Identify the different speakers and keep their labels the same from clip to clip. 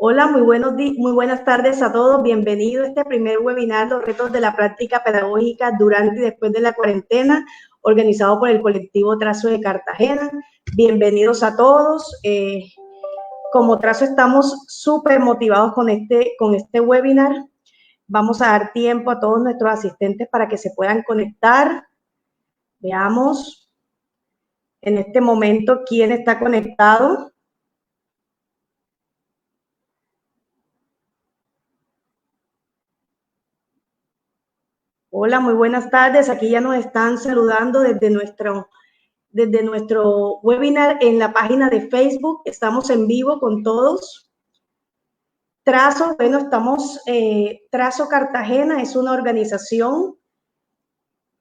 Speaker 1: Hola, muy buenas tardes a todos. Bienvenido a este primer webinar, los retos de la práctica pedagógica durante y después de la cuarentena, organizado por el colectivo Trazo de Cartagena. Bienvenidos a todos. Como Trazo estamos súper motivados con este webinar. Vamos a dar tiempo a todos nuestros asistentes para que se puedan conectar. Veamos en este momento quién está conectado. Hola, muy buenas tardes. Aquí ya nos están saludando desde nuestro webinar en la página de Facebook. Estamos en vivo con todos. Trazo, bueno, Trazo Cartagena es una organización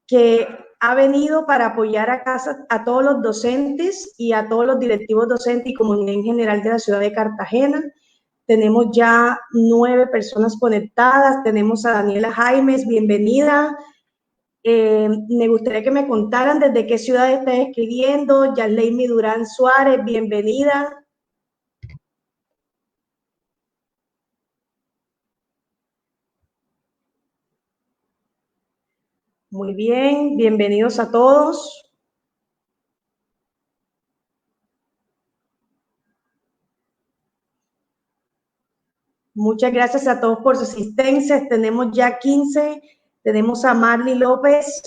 Speaker 1: que ha venido para apoyar a todos los docentes y a todos los directivos docentes y comunidad en general de la ciudad de Cartagena. Tenemos ya 9 personas conectadas. Tenemos a Daniela Jaimes, bienvenida. Me gustaría que me contaran desde qué ciudad están escribiendo. Yarleimi Durán Suárez, bienvenida. Muy bien, bienvenidos a todos. Muchas gracias a todos por su asistencia. Tenemos ya 15. Tenemos a Marly López,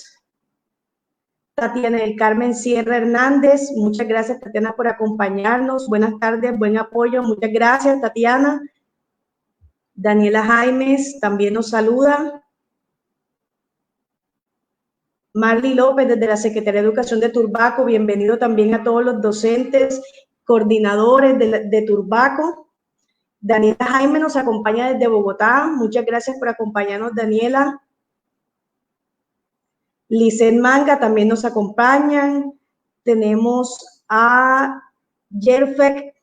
Speaker 1: Tatiana del Carmen Sierra Hernández. Muchas gracias, Tatiana, por acompañarnos. Buenas tardes, buen apoyo. Muchas gracias, Tatiana. Daniela Jaimes también nos saluda. Marly López, desde la Secretaría de Educación de Turbaco. Bienvenido también a todos los docentes, coordinadores de Turbaco. Daniela Jaime nos acompaña desde Bogotá. Muchas gracias por acompañarnos, Daniela. Licen Manga también nos acompañan. Tenemos a Yerfek,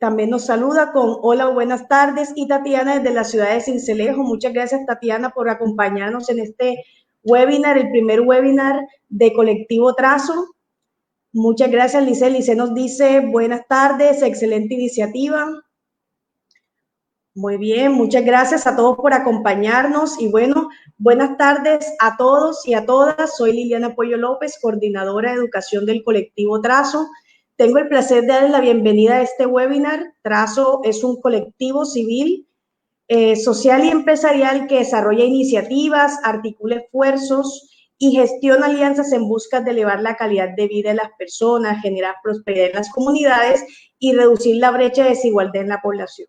Speaker 1: también nos saluda con hola, buenas tardes, y Tatiana desde la ciudad de Sincelejo. Muchas gracias, Tatiana, por acompañarnos en este webinar, el primer webinar de Colectivo Trazo. Muchas gracias, Lice. Lice nos dice buenas tardes, excelente iniciativa. Muy bien, muchas gracias a todos por acompañarnos y bueno, buenas tardes a todos y a todas. Soy Liliana Pollo López, coordinadora de educación del colectivo Trazo. Tengo el placer de darles la bienvenida a este webinar. Trazo es un colectivo civil, social y empresarial que desarrolla iniciativas, articula esfuerzos y gestiona alianzas en busca de elevar la calidad de vida de las personas, generar prosperidad en las comunidades y reducir la brecha de desigualdad en la población.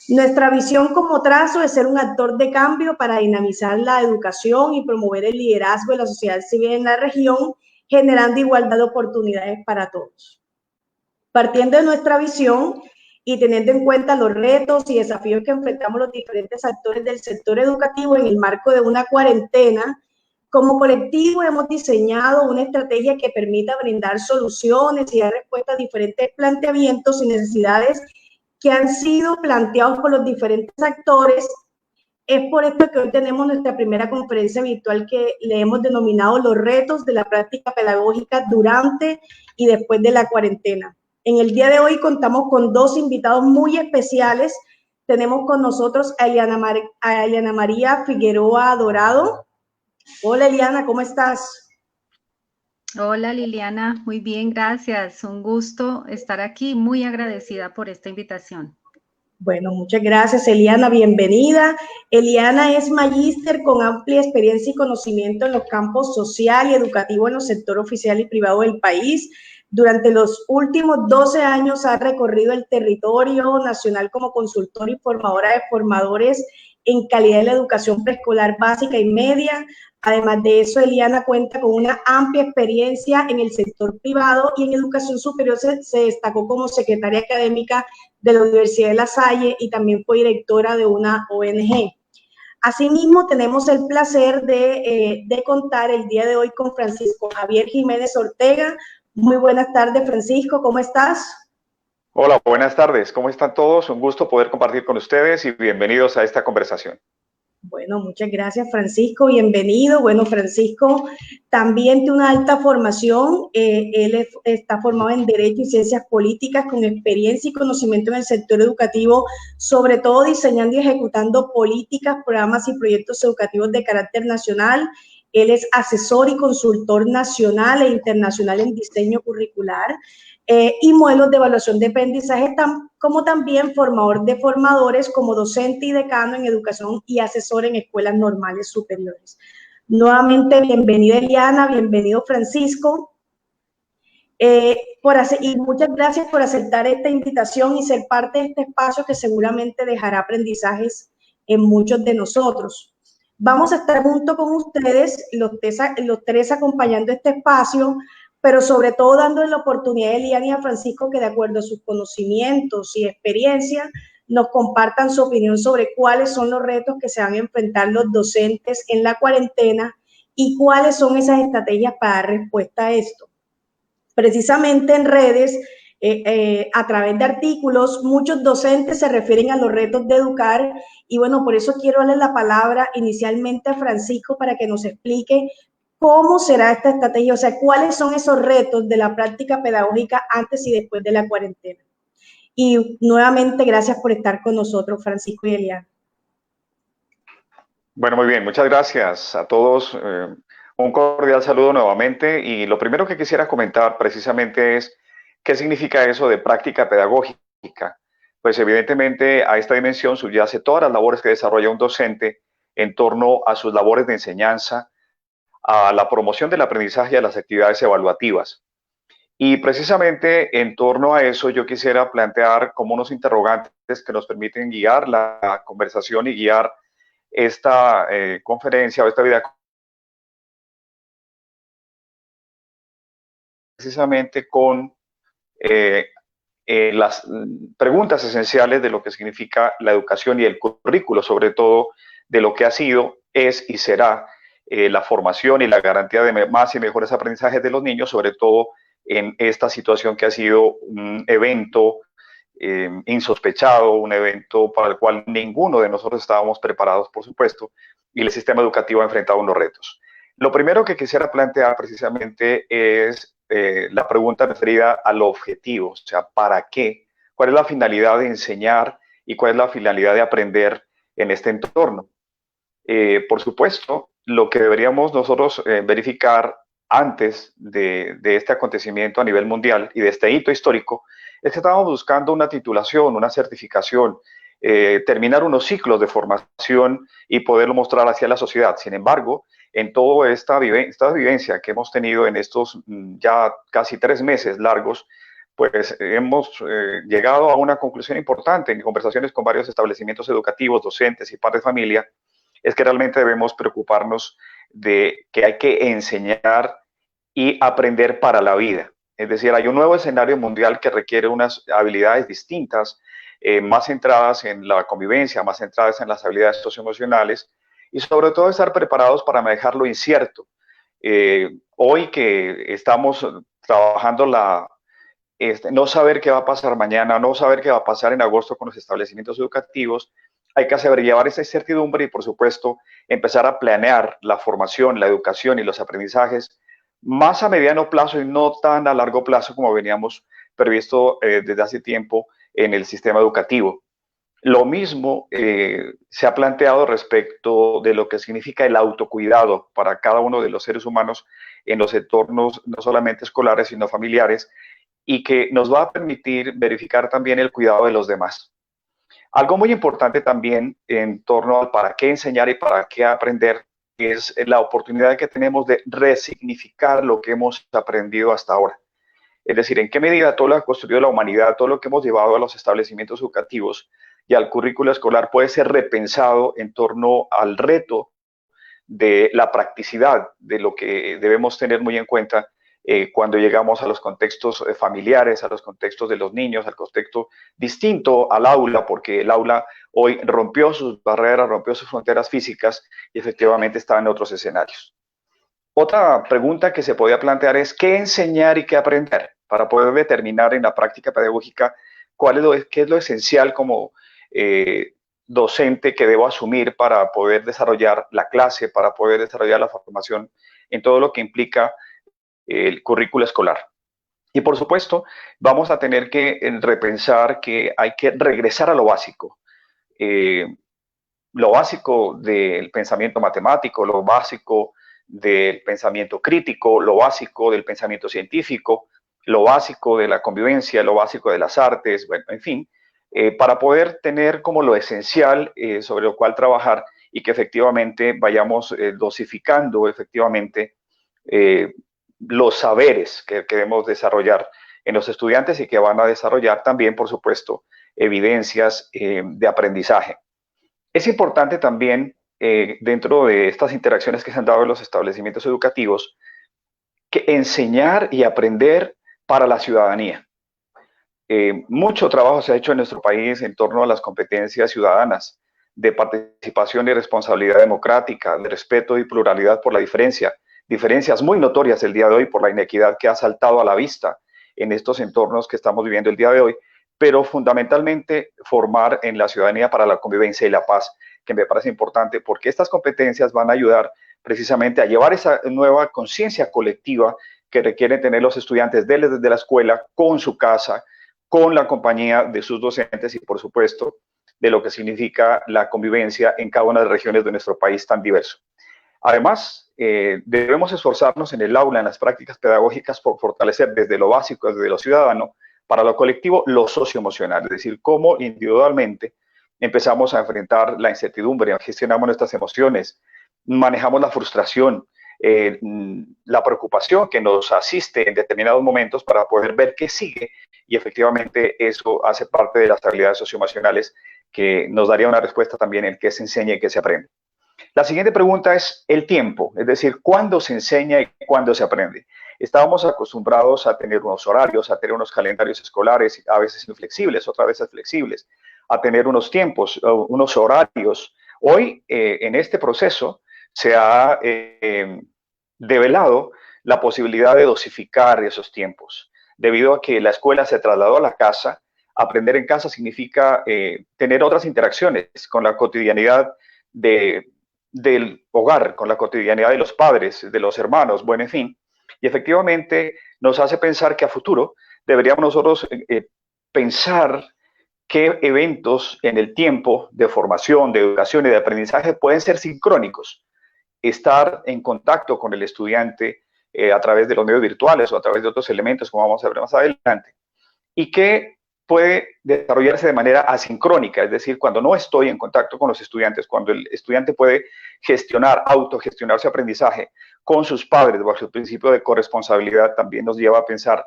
Speaker 1: Nuestra visión como Trazo es ser un actor de cambio para dinamizar la educación y promover el liderazgo de la sociedad civil en la región, generando igualdad de oportunidades para todos. Partiendo de nuestra visión y teniendo en cuenta los retos y desafíos que enfrentamos los diferentes actores del sector educativo en el marco de una cuarentena, como colectivo hemos diseñado una estrategia que permita brindar soluciones y dar respuesta a diferentes planteamientos y necesidades que han sido planteados por los diferentes actores. Es por esto que hoy tenemos nuestra primera conferencia virtual que le hemos denominado los retos de la práctica pedagógica durante y después de la cuarentena. En el día de hoy contamos con 2 invitados muy especiales. Tenemos con nosotros a Eliana María Figueroa Dorado. Hola, Eliana, ¿cómo estás?
Speaker 2: Hola Liliana, muy bien, gracias. Un gusto estar aquí, muy agradecida por esta invitación.
Speaker 1: Bueno, muchas gracias, Eliana, bienvenida. Eliana es magíster con amplia experiencia y conocimiento en los campos social y educativo en el sector oficial y privado del país. Durante los últimos 12 años ha recorrido el territorio nacional como consultora y formadora de formadores en calidad de la educación preescolar básica y media. Además de eso, Eliana cuenta con una amplia experiencia en el sector privado y en educación superior se destacó como secretaria académica de la Universidad de La Salle y también fue directora de una ONG. Asimismo, tenemos el placer de contar el día de hoy con Francisco Javier Jiménez Ortega. Muy buenas tardes, Francisco, ¿cómo estás?
Speaker 3: Hola, buenas tardes. ¿Cómo están todos? Un gusto poder compartir con ustedes y bienvenidos a esta conversación.
Speaker 1: Bueno, muchas gracias, Francisco. Bienvenido. Bueno, Francisco también tiene una alta formación. Está formado en Derecho y Ciencias Políticas con experiencia y conocimiento en el sector educativo, sobre todo diseñando y ejecutando políticas, programas y proyectos educativos de carácter nacional. Él es asesor y consultor nacional e internacional en diseño curricular y modelos de evaluación de aprendizaje, como también formador de formadores como docente y decano en educación y asesor en escuelas normales superiores. Nuevamente, bienvenida Eliana, bienvenido Francisco, y muchas gracias por aceptar esta invitación y ser parte de este espacio que seguramente dejará aprendizajes en muchos de nosotros. Vamos a estar junto con ustedes, los tres acompañando este espacio, pero sobre todo dándole la oportunidad a Eliana y a Francisco que de acuerdo a sus conocimientos y experiencia nos compartan su opinión sobre cuáles son los retos que se van a enfrentar los docentes en la cuarentena y cuáles son esas estrategias para dar respuesta a esto. Precisamente en redes, a través de artículos, muchos docentes se refieren a los retos de educar y bueno, por eso quiero darle la palabra inicialmente a Francisco para que nos explique cómo será esta estrategia, o sea, cuáles son esos retos de la práctica pedagógica antes y después de la cuarentena. Y nuevamente, gracias por estar con nosotros, Francisco y Eliana.
Speaker 3: Bueno, muy bien, muchas gracias a todos. Un cordial saludo nuevamente y lo primero que quisiera comentar precisamente es qué significa eso de práctica pedagógica. Pues evidentemente a esta dimensión subyace todas las labores que desarrolla un docente en torno a sus labores de enseñanza, a la promoción del aprendizaje y a las actividades evaluativas. Y precisamente en torno a eso yo quisiera plantear como unos interrogantes que nos permiten guiar la conversación y guiar esta conferencia o esta vida precisamente con las preguntas esenciales de lo que significa la educación y el currículo, sobre todo de lo que ha sido, es y será la formación y la garantía de más y mejores aprendizajes de los niños, sobre todo en esta situación que ha sido un evento insospechado, un evento para el cual ninguno de nosotros estábamos preparados, por supuesto, y el sistema educativo ha enfrentado unos retos. Lo primero que quisiera plantear precisamente es la pregunta referida al objetivo, o sea, ¿para qué? ¿Cuál es la finalidad de enseñar y cuál es la finalidad de aprender en este entorno? Por supuesto, lo que deberíamos nosotros verificar antes de este acontecimiento a nivel mundial y de este hito histórico es que estábamos buscando una titulación, una certificación, terminar unos ciclos de formación y poderlo mostrar hacia la sociedad. Sin embargo, en toda esta vivencia que hemos tenido en estos ya casi 3 meses largos, pues hemos llegado a una conclusión importante en conversaciones con varios establecimientos educativos, docentes y padres de familia, es que realmente debemos preocuparnos de que hay que enseñar y aprender para la vida. Es decir, hay un nuevo escenario mundial que requiere unas habilidades distintas, más centradas en la convivencia, más centradas en las habilidades socioemocionales y sobre todo estar preparados para manejar lo incierto. Hoy que estamos trabajando no saber qué va a pasar mañana, no saber qué va a pasar en agosto con los establecimientos educativos, hay que saber llevar esa incertidumbre y, por supuesto, empezar a planear la formación, la educación y los aprendizajes más a mediano plazo y no tan a largo plazo como veníamos previsto desde hace tiempo en el sistema educativo. Lo mismo se ha planteado respecto de lo que significa el autocuidado para cada uno de los seres humanos en los entornos no solamente escolares, sino familiares, y que nos va a permitir verificar también el cuidado de los demás. Algo muy importante también en torno al para qué enseñar y para qué aprender es la oportunidad que tenemos de resignificar lo que hemos aprendido hasta ahora. Es decir, en qué medida todo lo que ha construido la humanidad, todo lo que hemos llevado a los establecimientos educativos y al currículo escolar puede ser repensado en torno al reto de la practicidad, de lo que debemos tener muy en cuenta cuando llegamos a los contextos familiares, a los contextos de los niños, al contexto distinto al aula, porque el aula hoy rompió sus barreras, rompió sus fronteras físicas y efectivamente está en otros escenarios. Otra pregunta que se podía plantear es qué enseñar y qué aprender para poder determinar en la práctica pedagógica qué es lo esencial como docente que debo asumir para poder desarrollar la clase, para poder desarrollar la formación en todo lo que implica el currículo escolar. Y por supuesto, vamos a tener que repensar que hay que regresar a lo básico del pensamiento matemático, lo básico del pensamiento crítico, lo básico del pensamiento científico, lo básico de la convivencia, lo básico de las artes, bueno, en fin, para poder tener como lo esencial sobre lo cual trabajar y que efectivamente vayamos dosificando efectivamente los saberes que queremos desarrollar en los estudiantes y que van a desarrollar también, por supuesto, evidencias de aprendizaje. Es importante también, dentro de estas interacciones que se han dado en los establecimientos educativos, que enseñar y aprender para la ciudadanía. Mucho trabajo se ha hecho en nuestro país en torno a las competencias ciudadanas, de participación y responsabilidad democrática, de respeto y pluralidad por la diferencia, diferencias muy notorias el día de hoy por la inequidad que ha saltado a la vista en estos entornos que estamos viviendo el día de hoy, pero fundamentalmente formar en la ciudadanía para la convivencia y la paz, que me parece importante porque estas competencias van a ayudar precisamente a llevar esa nueva conciencia colectiva que requieren tener los estudiantes desde la escuela, con su casa, con la compañía de sus docentes y, por supuesto, de lo que significa la convivencia en cada una de las regiones de nuestro país tan diverso. Además, debemos esforzarnos en el aula, en las prácticas pedagógicas, por fortalecer desde lo básico, desde lo ciudadano, para lo colectivo, lo socioemocional, es decir, cómo individualmente empezamos a enfrentar la incertidumbre, gestionamos nuestras emociones, manejamos la frustración, la preocupación que nos asiste en determinados momentos para poder ver qué sigue, y efectivamente eso hace parte de las habilidades socioemocionales que nos daría una respuesta también en qué se enseña y qué se aprende. La siguiente pregunta es el tiempo, es decir, ¿cuándo se enseña y cuándo se aprende? Estábamos acostumbrados a tener unos horarios, a tener unos calendarios escolares, a veces inflexibles, otras veces flexibles, a tener unos tiempos, unos horarios. Hoy, en este proceso, se ha develado la posibilidad de dosificar esos tiempos. Debido a que la escuela se trasladó a la casa, aprender en casa significa tener otras interacciones con la cotidianidad del hogar, con la cotidianidad de los padres, de los hermanos, bueno, en fin. Y efectivamente nos hace pensar que a futuro deberíamos nosotros pensar qué eventos en el tiempo de formación, de educación y de aprendizaje pueden ser sincrónicos. Estar en contacto con el estudiante a través de los medios virtuales o a través de otros elementos, como vamos a ver más adelante, y que puede desarrollarse de manera asincrónica, es decir, cuando no estoy en contacto con los estudiantes, cuando el estudiante puede autogestionar su aprendizaje con sus padres, bajo el principio de corresponsabilidad, también nos lleva a pensar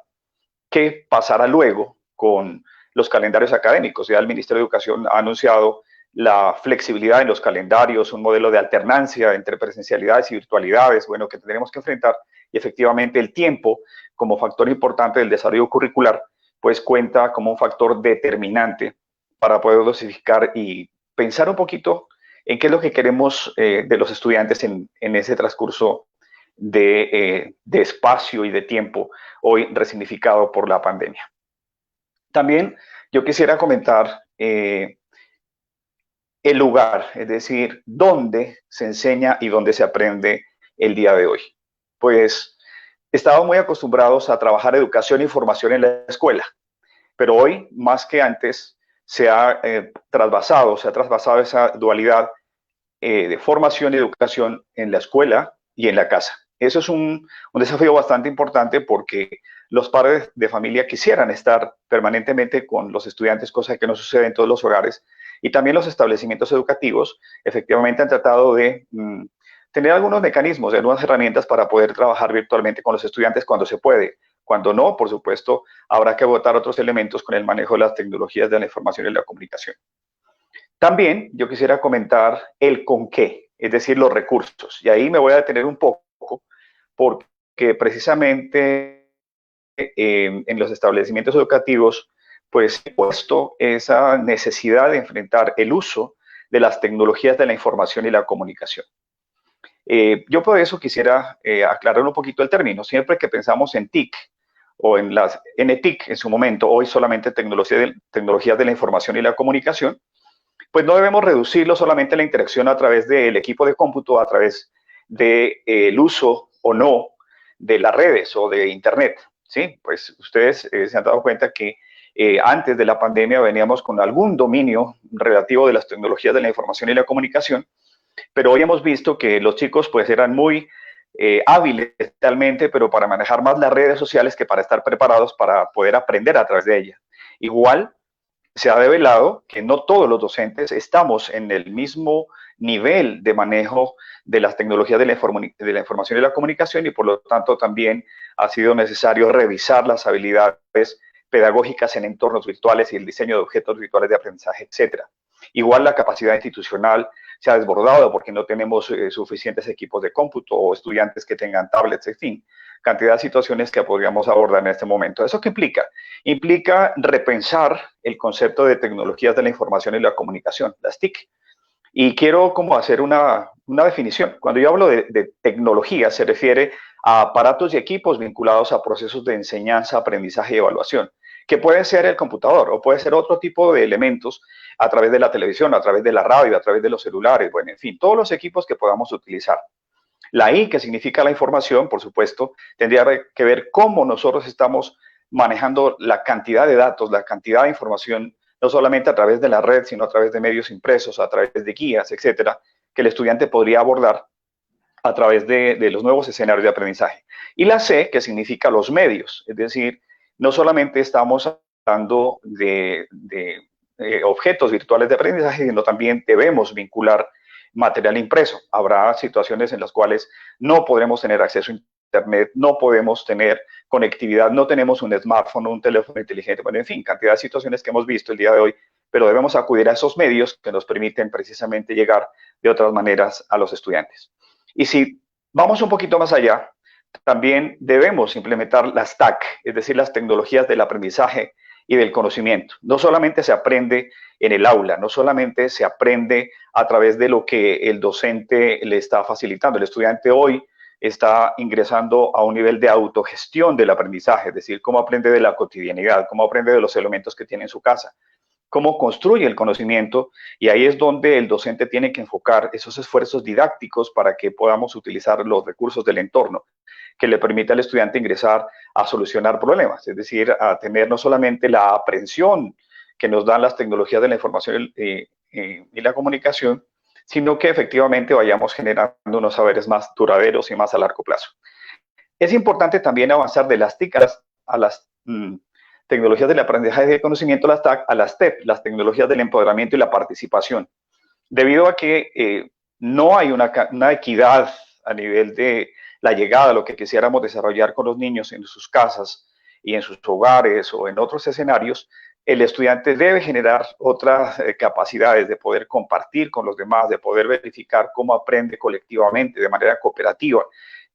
Speaker 3: qué pasará luego con los calendarios académicos. Ya el Ministerio de Educación ha anunciado la flexibilidad en los calendarios, un modelo de alternancia entre presencialidades y virtualidades, bueno, que tendremos que enfrentar, y efectivamente el tiempo, como factor importante del desarrollo curricular, pues cuenta como un factor determinante para poder dosificar y pensar un poquito en qué es lo que queremos de los estudiantes en ese transcurso de espacio y de tiempo, hoy resignificado por la pandemia. También yo quisiera comentar el lugar, es decir, dónde se enseña y dónde se aprende el día de hoy. Pues estamos muy acostumbrados a trabajar educación y formación en la escuela, pero hoy, más que antes, se ha trasvasado esa dualidad de formación y educación en la escuela y en la casa. Eso es un desafío bastante importante porque los padres de familia quisieran estar permanentemente con los estudiantes, cosa que no sucede en todos los hogares, y también los establecimientos educativos efectivamente han tratado de tener algunos mecanismos, algunas herramientas para poder trabajar virtualmente con los estudiantes cuando se puede. Cuando no, por supuesto, habrá que agotar otros elementos con el manejo de las tecnologías de la información y la comunicación. También yo quisiera comentar el con qué, es decir, los recursos. Y ahí me voy a detener un poco porque precisamente en los establecimientos educativos, pues he puesto esa necesidad de enfrentar el uso de las tecnologías de la información y la comunicación. Yo por eso quisiera aclarar un poquito el término. Siempre que pensamos en TIC o en TIC en su momento, hoy solamente tecnologías de la información y la comunicación, pues no debemos reducirlo solamente a la interacción a través del equipo de cómputo, a través del uso o no de las redes o de Internet, ¿sí? Pues ustedes se han dado cuenta que antes de la pandemia veníamos con algún dominio relativo de las tecnologías de la información y la comunicación, pero hoy hemos visto que los chicos pues eran muy hábiles realmente, pero para manejar más las redes sociales que para estar preparados para poder aprender a través de ellas. Igual, se ha develado que no todos los docentes estamos en el mismo nivel de manejo de las tecnologías de la información y la comunicación, y por lo tanto también ha sido necesario revisar las habilidades pedagógicas en entornos virtuales y el diseño de objetos virtuales de aprendizaje, etcétera. Igual la capacidad institucional se ha desbordado porque no tenemos suficientes equipos de cómputo o estudiantes que tengan tablets, en fin, cantidad de situaciones que podríamos abordar en este momento. ¿Eso qué implica? Implica repensar el concepto de tecnologías de la información y la comunicación, las TIC. Y quiero como hacer una definición. Cuando yo hablo de tecnología, se refiere a aparatos y equipos vinculados a procesos de enseñanza, aprendizaje y evaluación, que puede ser el computador o puede ser otro tipo de elementos a través de la televisión, a través de la radio, a través de los celulares, bueno, en fin, todos los equipos que podamos utilizar. La I, que significa la información, por supuesto, tendría que ver cómo nosotros estamos manejando la cantidad de datos, la cantidad de información, no solamente a través de la red, sino a través de medios impresos, a través de guías, etcétera, que el estudiante podría abordar a través de los nuevos escenarios de aprendizaje. Y la C, que significa los medios, es decir, no solamente estamos hablando de objetos virtuales de aprendizaje, sino también debemos vincular material impreso. Habrá situaciones en las cuales no podremos tener acceso a Internet, no podemos tener conectividad, no tenemos un smartphone, un teléfono inteligente, bueno, en fin, cantidad de situaciones que hemos visto el día de hoy, pero debemos acudir a esos medios que nos permiten precisamente llegar de otras maneras a los estudiantes. Y si vamos un poquito más allá, también debemos implementar las TAC, es decir, las tecnologías del aprendizaje y del conocimiento. No solamente se aprende en el aula, no solamente se aprende a través de lo que el docente le está facilitando. El estudiante hoy está ingresando a un nivel de autogestión del aprendizaje, es decir, cómo aprende de la cotidianidad, cómo aprende de los elementos que tiene en su casa, cómo construye el conocimiento, y ahí es donde el docente tiene que enfocar esos esfuerzos didácticos para que podamos utilizar los recursos del entorno que le permita al estudiante ingresar a solucionar problemas, es decir, a tener no solamente la aprehensión que nos dan las tecnologías de la información y la comunicación, sino que efectivamente vayamos generando unos saberes más duraderos y más a largo plazo. Es importante también avanzar de las TIC a las tecnologías del aprendizaje y del conocimiento, las TAC, a las TEP, las tecnologías del empoderamiento y la participación, debido a que no hay una equidad a nivel de la llegada, lo que quisiéramos desarrollar con los niños en sus casas y en sus hogares o en otros escenarios. El estudiante debe generar otras capacidades de poder compartir con los demás, de poder verificar cómo aprende colectivamente, de manera cooperativa,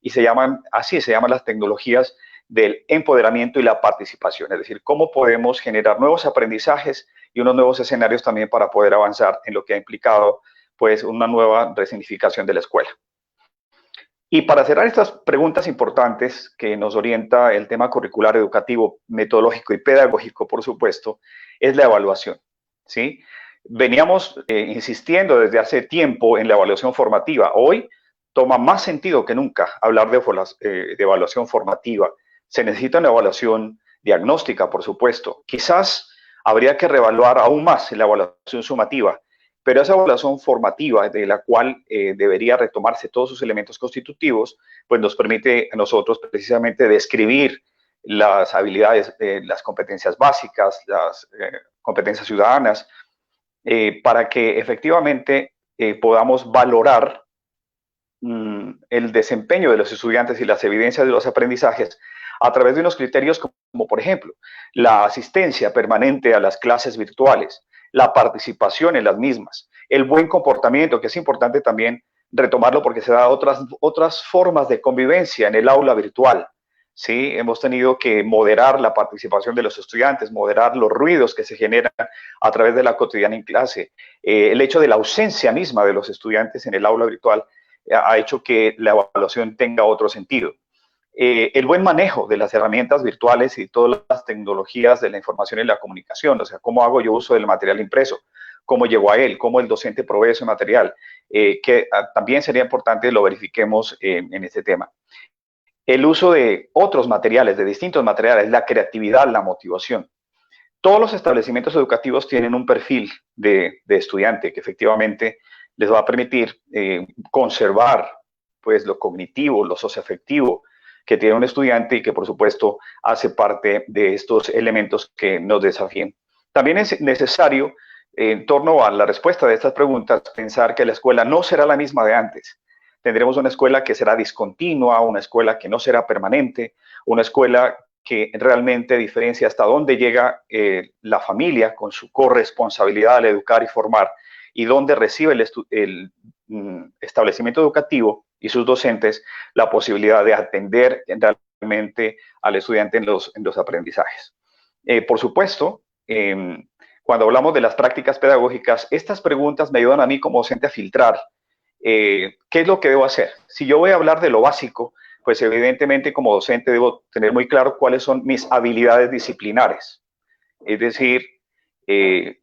Speaker 3: y se llaman las tecnologías del empoderamiento y la participación, es decir, cómo podemos generar nuevos aprendizajes y unos nuevos escenarios también para poder avanzar en lo que ha implicado pues una nueva resignificación de la escuela. Y para cerrar estas preguntas importantes que nos orienta el tema curricular, educativo, metodológico y pedagógico, por supuesto, es la evaluación, ¿sí? Veníamos insistiendo desde hace tiempo en la evaluación formativa. Hoy toma más sentido que nunca hablar de evaluación formativa. Se necesita una evaluación diagnóstica, por supuesto. Quizás habría que reevaluar aún más la evaluación sumativa, pero esa evaluación formativa, de la cual debería retomarse todos sus elementos constitutivos, pues nos permite a nosotros precisamente describir las habilidades, las competencias básicas, las competencias ciudadanas, para que efectivamente podamos valorar el desempeño de los estudiantes y las evidencias de los aprendizajes a través de unos criterios como, por ejemplo, la asistencia permanente a las clases virtuales, la participación en las mismas, el buen comportamiento, que es importante también retomarlo porque se da otras formas de convivencia en el aula virtual, ¿sí? Hemos tenido que moderar la participación de los estudiantes, moderar los ruidos que se generan a través de la cotidiana en clase, el hecho de la ausencia misma de los estudiantes en el aula virtual ha hecho que la evaluación tenga otro sentido. El buen manejo de las herramientas virtuales y todas las tecnologías de la información y la comunicación, o sea, cómo hago yo uso del material impreso, cómo llegó a él, cómo el docente provee ese material, que también sería importante lo verifiquemos en este tema. El uso de otros materiales, de distintos materiales, la creatividad, la motivación. Todos los establecimientos educativos tienen un perfil de estudiante que efectivamente les va a permitir conservar pues, lo cognitivo, lo socioafectivo que tiene un estudiante y que por supuesto hace parte de estos elementos que nos desafían. También es necesario, en torno a la respuesta de estas preguntas, pensar que la escuela no será la misma de antes. Tendremos una escuela que será discontinua, una escuela que no será permanente, una escuela que realmente diferencia hasta dónde llega la familia con su corresponsabilidad al educar y formar y dónde recibe el establecimiento educativo y sus docentes la posibilidad de atender realmente al estudiante en los aprendizajes. Por supuesto, cuando hablamos de las prácticas pedagógicas, estas preguntas me ayudan a mí como docente a filtrar qué es lo que debo hacer. Si yo voy a hablar de lo básico, pues evidentemente como docente debo tener muy claro cuáles son mis habilidades disciplinares. Es decir,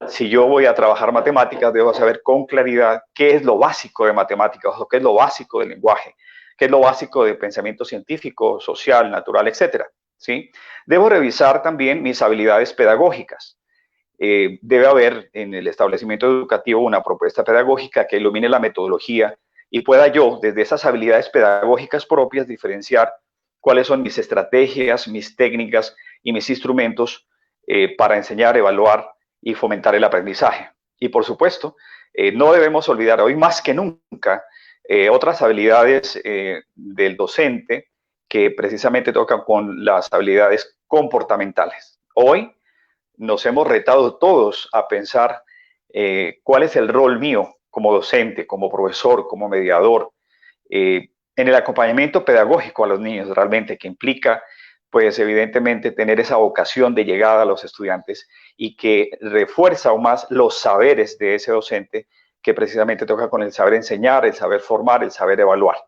Speaker 3: si yo voy a trabajar matemáticas, debo saber con claridad qué es lo básico de matemáticas, o qué es lo básico del lenguaje, qué es lo básico de pensamiento científico, social, natural, etcétera, ¿sí? Debo revisar también mis habilidades pedagógicas. Debe haber en el establecimiento educativo una propuesta pedagógica que ilumine la metodología y pueda yo, desde esas habilidades pedagógicas propias, diferenciar cuáles son mis estrategias, mis técnicas y mis instrumentos para enseñar, evaluar y fomentar el aprendizaje. Y por supuesto, no debemos olvidar hoy más que nunca otras habilidades del docente que precisamente tocan con las habilidades comportamentales. Hoy nos hemos retado todos a pensar cuál es el rol mío como docente, como profesor, como mediador, en el acompañamiento pedagógico a los niños realmente, que implica pues evidentemente tener esa vocación de llegada a los estudiantes y que refuerza aún más los saberes de ese docente que precisamente toca con el saber enseñar, el saber formar, el saber evaluar.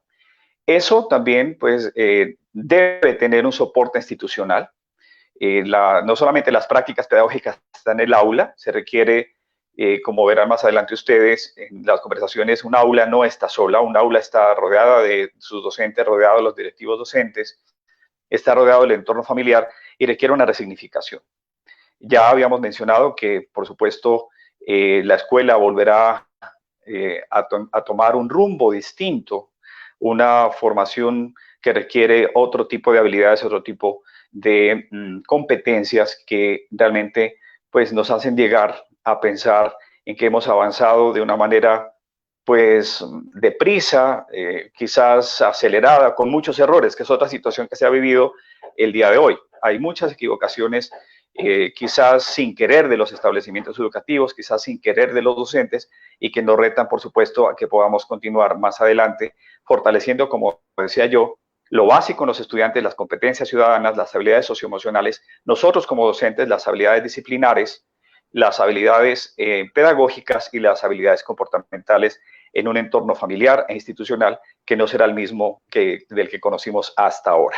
Speaker 3: Eso también pues debe tener un soporte institucional. No solamente las prácticas pedagógicas están en el aula, se requiere, como verán más adelante ustedes en las conversaciones, un aula no está sola, un aula está rodeada de sus docentes, rodeada de los directivos docentes, está rodeado del entorno familiar y requiere una resignificación. Ya habíamos mencionado que, por supuesto, la escuela volverá a tomar un rumbo distinto, una formación que requiere otro tipo de habilidades, otro tipo de competencias que realmente pues, nos hacen llegar a pensar en que hemos avanzado de una manera pues deprisa, quizás acelerada, con muchos errores, que es otra situación que se ha vivido el día de hoy. Hay muchas equivocaciones, quizás sin querer de los establecimientos educativos, quizás sin querer de los docentes, y que nos retan, por supuesto, a que podamos continuar más adelante, fortaleciendo, como decía yo, lo básico en los estudiantes, las competencias ciudadanas, las habilidades socioemocionales, nosotros como docentes, las habilidades disciplinares, las habilidades pedagógicas y las habilidades comportamentales en un entorno familiar e institucional que no será el mismo del que conocimos hasta ahora.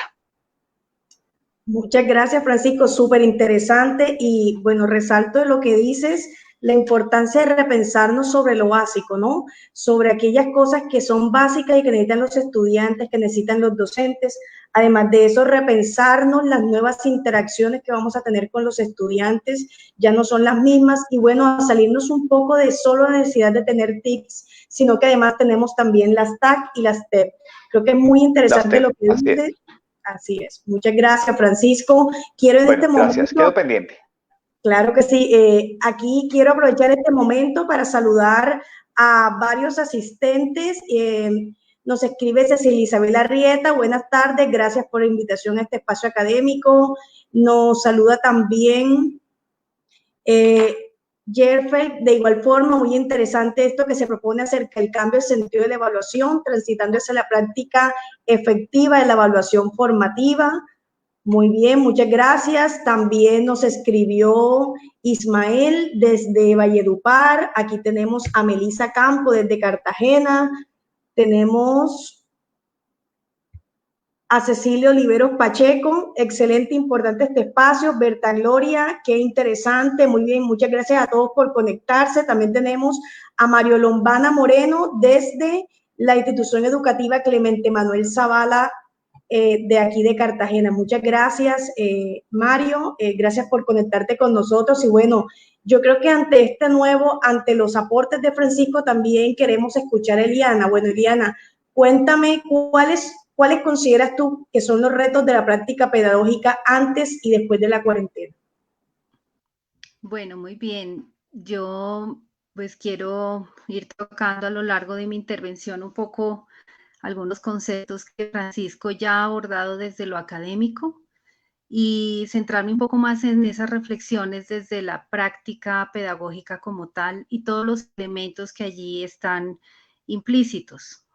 Speaker 1: Muchas gracias, Francisco, súper interesante y bueno, resalto de lo que dices, la importancia de repensarnos sobre lo básico, ¿no? Sobre aquellas cosas que son básicas y que necesitan los estudiantes, que necesitan los docentes. Además de eso, repensarnos las nuevas interacciones que vamos a tener con los estudiantes, ya no son las mismas y bueno, a salirnos un poco de solo la necesidad de tener tips, sino que además tenemos también las TAC y las TEP. Creo que es muy interesante lo que dice. Así es. Muchas gracias, Francisco. Quiero en este momento...
Speaker 3: Gracias. Quedo pendiente.
Speaker 1: Claro que sí. Aquí quiero aprovechar este momento para saludar a varios asistentes. Nos escribe Cecilia Isabel Arrieta. Buenas tardes. Gracias por la invitación a este espacio académico. Nos saluda también Jerfeld. De igual forma, muy interesante esto que se propone acerca del cambio de sentido de la evaluación, transitando hacia la práctica efectiva de la evaluación formativa. Muy bien, muchas gracias. También nos escribió Ismael desde Valledupar. Aquí tenemos a Melisa Campo desde Cartagena. Tenemos a Cecilia Oliveros Pacheco, excelente, importante este espacio. Berta Gloria, qué interesante, muy bien, muchas gracias a todos por conectarse. También tenemos a Mario Lombana Moreno desde la institución educativa Clemente Manuel Zavala de aquí de Cartagena. Muchas gracias, Mario, gracias por conectarte con nosotros. Y bueno, yo creo que ante los aportes de Francisco, también queremos escuchar a Eliana. Bueno, Eliana, cuéntame cuáles consideras tú que son los retos de la práctica pedagógica antes y después de la cuarentena.
Speaker 2: Bueno, muy bien. Yo pues quiero ir tocando a lo largo de mi intervención un poco algunos conceptos que Francisco ya ha abordado desde lo académico y centrarme un poco más en esas reflexiones desde la práctica pedagógica como tal y todos los elementos que allí están implícitos.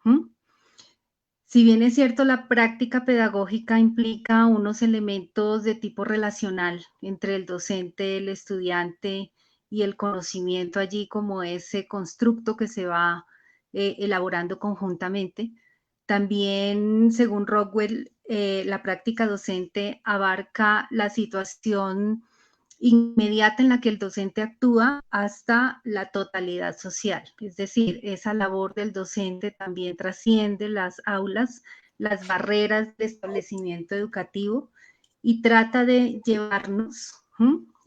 Speaker 2: Si bien es cierto, la práctica pedagógica implica unos elementos de tipo relacional entre el docente, el estudiante y el conocimiento allí como ese constructo que se va elaborando conjuntamente. También, según Rockwell, la práctica docente abarca la situación inmediata en la que el docente actúa hasta la totalidad social. Es decir, esa labor del docente también trasciende las aulas, las barreras de establecimiento educativo y trata de llevarnos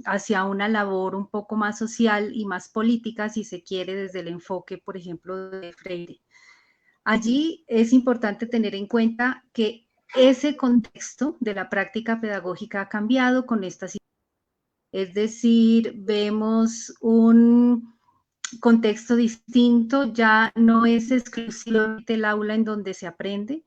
Speaker 2: hacia una labor un poco más social y más política, si se quiere, desde el enfoque, por ejemplo, de Freire. Allí es importante tener en cuenta que ese contexto de la práctica pedagógica ha cambiado con esta situación. Es decir, vemos un contexto distinto, ya no es exclusivamente el aula en donde se aprende,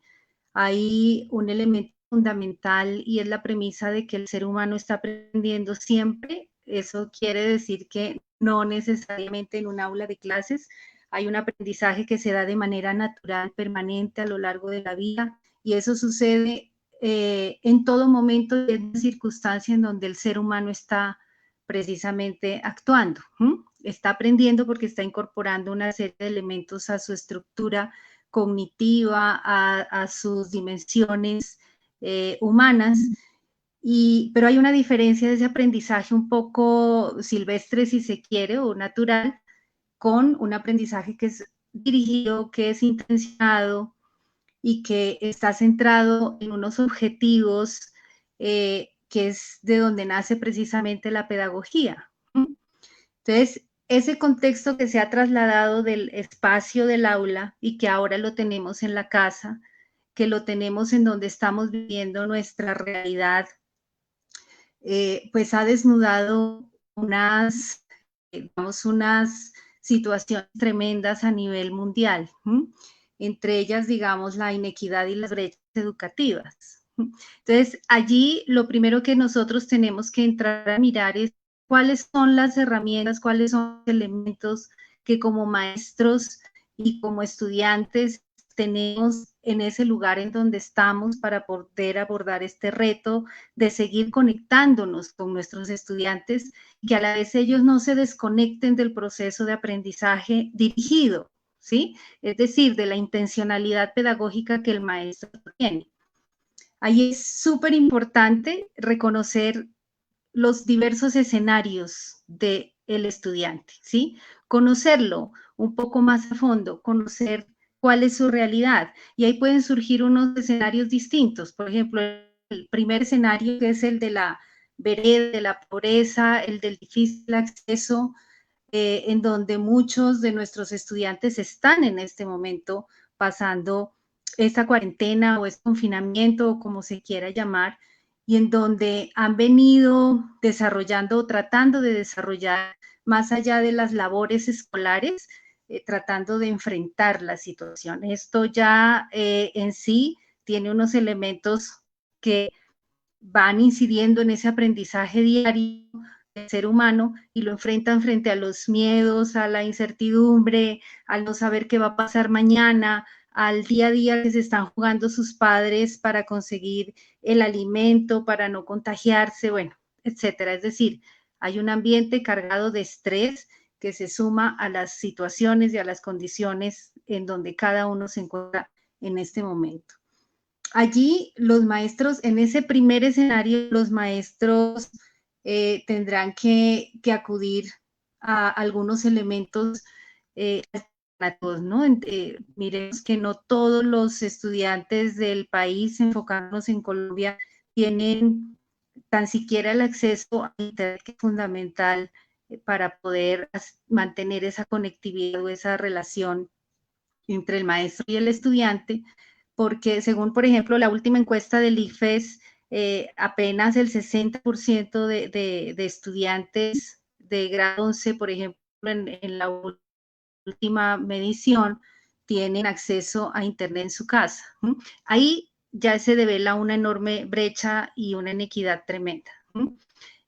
Speaker 2: hay un elemento fundamental y es la premisa de que el ser humano está aprendiendo siempre. Eso quiere decir que no necesariamente en un aula de clases, hay un aprendizaje que se da de manera natural, permanente a lo largo de la vida, y eso sucede en todo momento y en circunstancia en donde el ser humano está precisamente actuando. Está aprendiendo porque está incorporando una serie de elementos a su estructura cognitiva, a sus dimensiones humanas. Pero hay una diferencia de ese aprendizaje un poco silvestre, si se quiere, o natural, con un aprendizaje que es dirigido, que es intencionado y que está centrado en unos objetivos que es de donde nace precisamente la pedagogía. Entonces, ese contexto que se ha trasladado del espacio del aula y que ahora lo tenemos en la casa, que lo tenemos en donde estamos viviendo nuestra realidad, pues ha desnudado unas situaciones tremendas a nivel mundial, entre ellas, digamos, la inequidad y las brechas educativas. Entonces, allí lo primero que nosotros tenemos que entrar a mirar es cuáles son las herramientas, cuáles son los elementos que como maestros y como estudiantes tenemos en ese lugar en donde estamos para poder abordar este reto de seguir conectándonos con nuestros estudiantes y que a la vez ellos no se desconecten del proceso de aprendizaje dirigido, ¿sí? Es decir, de la intencionalidad pedagógica que el maestro tiene. Ahí es súper importante reconocer los diversos escenarios del estudiante, ¿sí? Conocerlo un poco más a fondo, conocer cuál es su realidad. Y ahí pueden surgir unos escenarios distintos. Por ejemplo, el primer escenario, que es el de la vereda, de la pobreza, el del difícil acceso, en donde muchos de nuestros estudiantes están en este momento pasando esta cuarentena o este confinamiento, o como se quiera llamar, y en donde han venido desarrollando o tratando de desarrollar más allá de las labores escolares, tratando de enfrentar la situación. Esto ya en sí tiene unos elementos que van incidiendo en ese aprendizaje diario del ser humano y lo enfrentan frente a los miedos, a la incertidumbre, al no saber qué va a pasar mañana, al día a día que se están jugando sus padres para conseguir el alimento, para no contagiarse, bueno, etcétera. Es decir, hay un ambiente cargado de estrés que se suma a las situaciones y a las condiciones en donde cada uno se encuentra en este momento. allí los maestros, en ese primer escenario, los maestros tendrán que acudir a algunos elementos alternativos, ¿no? Miremos que no todos los estudiantes del país, enfocándonos en Colombia, tienen tan siquiera el acceso a Internet, que es fundamental para poder mantener esa conectividad o esa relación entre el maestro y el estudiante, porque según, por ejemplo, la última encuesta del ICFES, apenas el 60% de estudiantes de grado 11, por ejemplo, en la última medición, tienen acceso a Internet en su casa. Ahí ya se devela una enorme brecha y una inequidad tremenda.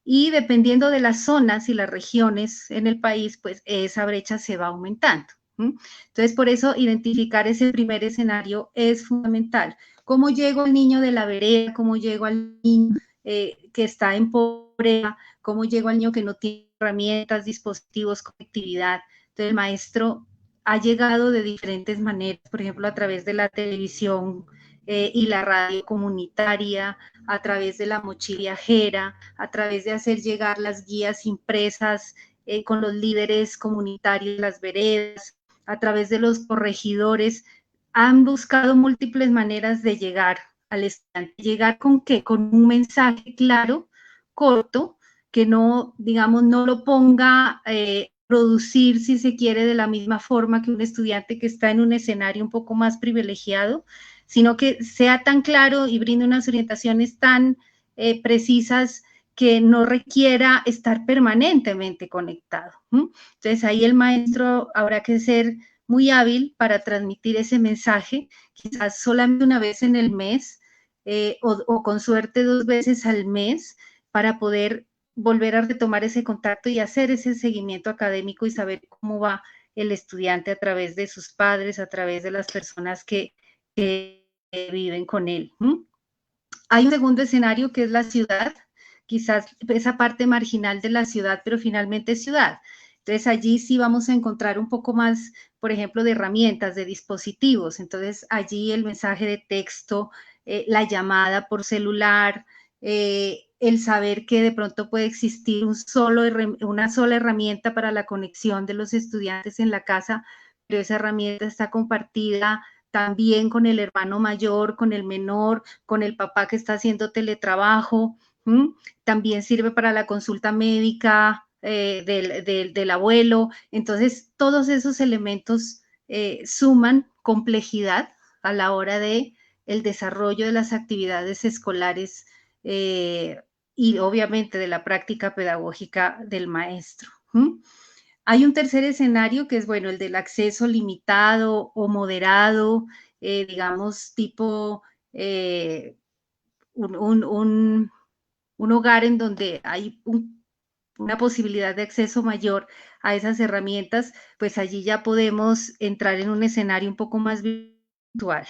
Speaker 2: Y dependiendo de las zonas y las regiones en el país, pues esa brecha se va aumentando. Entonces, por eso identificar ese primer escenario es fundamental. ¿Cómo llego al niño de la vereda? ¿Cómo llego al niño que está en pobreza? ¿Cómo llego al niño que no tiene herramientas, dispositivos, conectividad? Entonces, el maestro ha llegado de diferentes maneras, por ejemplo, a través de la televisión y la radio comunitaria, a través de la mochila viajera, a través de hacer llegar las guías impresas con los líderes comunitarios de las veredas, a través de los corregidores, han buscado múltiples maneras de llegar al estudiante. ¿Llegar con qué? Con un mensaje claro, corto, que no, digamos, no lo ponga producir, si se quiere, de la misma forma que un estudiante que está en un escenario un poco más privilegiado, sino que sea tan claro y brinde unas orientaciones tan precisas que no requiera estar permanentemente conectado. Entonces ahí el maestro habrá que ser muy hábil para transmitir ese mensaje, quizás solamente una vez en el mes o con suerte 2 veces al mes, para poder volver a retomar ese contacto y hacer ese seguimiento académico y saber cómo va el estudiante a través de sus padres, a través de las personas que viven con él. Hay un segundo escenario que es la ciudad, quizás esa parte marginal de la ciudad, pero finalmente es ciudad. Entonces allí sí vamos a encontrar un poco más, por ejemplo, de herramientas, de dispositivos. Entonces allí el mensaje de texto, la llamada por celular, el saber que de pronto puede existir una sola herramienta para la conexión de los estudiantes en la casa, pero esa herramienta está compartida también con el hermano mayor, con el menor, con el papá que está haciendo teletrabajo. También sirve para la consulta médica del abuelo. Entonces, todos esos elementos suman complejidad a la hora de el desarrollo de las actividades escolares y obviamente de la práctica pedagógica del maestro. Hay un tercer escenario que es, bueno, el del acceso limitado o moderado, digamos, tipo un hogar en donde hay una posibilidad de acceso mayor a esas herramientas, pues allí ya podemos entrar en un escenario un poco más virtual,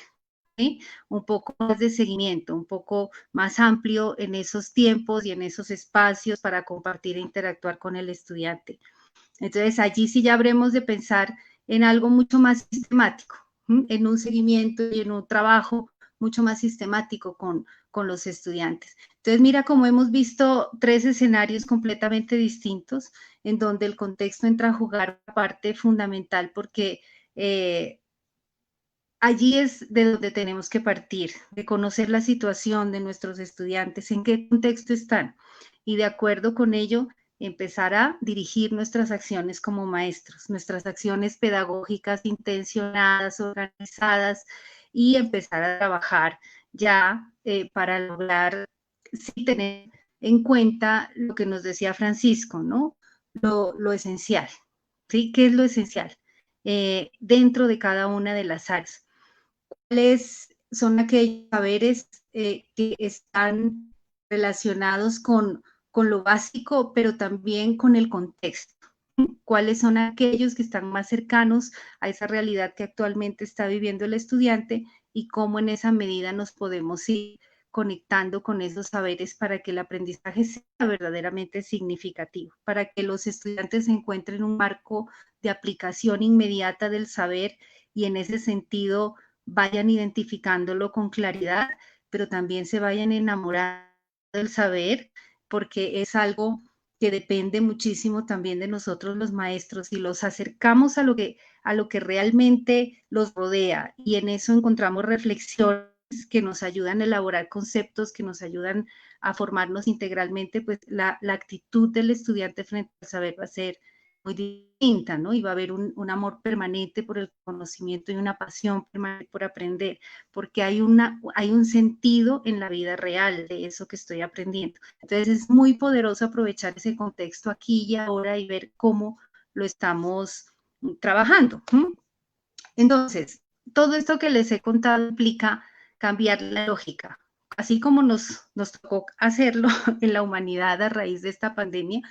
Speaker 2: ¿sí? Un poco más de seguimiento, un poco más amplio en esos tiempos y en esos espacios para compartir e interactuar con el estudiante. Entonces allí sí ya habremos de pensar en algo mucho más sistemático, en un seguimiento y en un trabajo mucho más sistemático con los estudiantes. Entonces mira cómo hemos visto 3 escenarios completamente distintos en donde el contexto entra a jugar parte fundamental porque allí es de donde tenemos que partir, de conocer la situación de nuestros estudiantes, en qué contexto están y de acuerdo con ello empezar a dirigir nuestras acciones como maestros, nuestras acciones pedagógicas intencionadas, organizadas y empezar a trabajar ya para lograr sí tener en cuenta lo que nos decía Francisco, ¿no? Lo esencial, ¿sí? ¿Qué es lo esencial? Dentro de cada una de las áreas. ¿Cuáles son aquellos saberes que están relacionados con lo básico, pero también con el contexto? ¿Cuáles son aquellos que están más cercanos a esa realidad que actualmente está viviendo el estudiante y cómo en esa medida nos podemos ir conectando con esos saberes para que el aprendizaje sea verdaderamente significativo, para que los estudiantes encuentren un marco de aplicación inmediata del saber y en ese sentido vayan identificándolo con claridad pero también se vayan enamorando del saber, porque es algo que depende muchísimo también de nosotros los maestros, y los acercamos a lo que realmente los rodea, y en eso encontramos reflexiones que nos ayudan a elaborar conceptos, que nos ayudan a formarnos integralmente, pues la actitud del estudiante frente al saber va a ser muy distinta, ¿no? Y va a haber un amor permanente por el conocimiento y una pasión permanente por aprender, porque hay un sentido en la vida real de eso que estoy aprendiendo. Entonces es muy poderoso aprovechar ese contexto aquí y ahora y ver cómo lo estamos trabajando. Entonces, todo esto que les he contado implica cambiar la lógica. Así como nos tocó hacerlo en la humanidad a raíz de esta pandemia,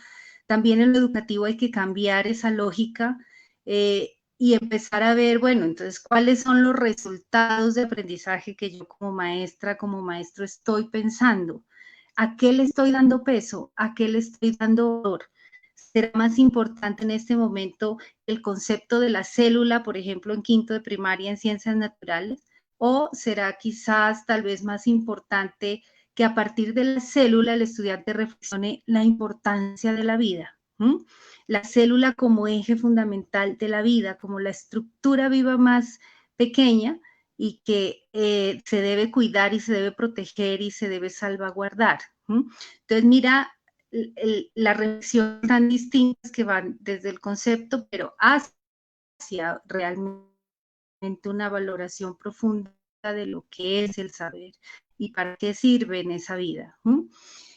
Speaker 2: también en lo educativo hay que cambiar esa lógica y empezar a ver, bueno, entonces, ¿cuáles son los resultados de aprendizaje que yo como maestra, como maestro estoy pensando? ¿A qué le estoy dando peso? ¿A qué le estoy dando valor? ¿Será más importante en este momento el concepto de la célula, por ejemplo, en quinto de primaria en ciencias naturales? ¿O será quizás tal vez más importante que a partir de la célula el estudiante reflexione la importancia de la vida? La célula como eje fundamental de la vida, como la estructura viva más pequeña y que se debe cuidar y se debe proteger y se debe salvaguardar. Entonces, mira, las reflexiones tan distintas que van desde el concepto, pero hacia realmente una valoración profunda de lo que es el saber y para qué sirve en esa vida.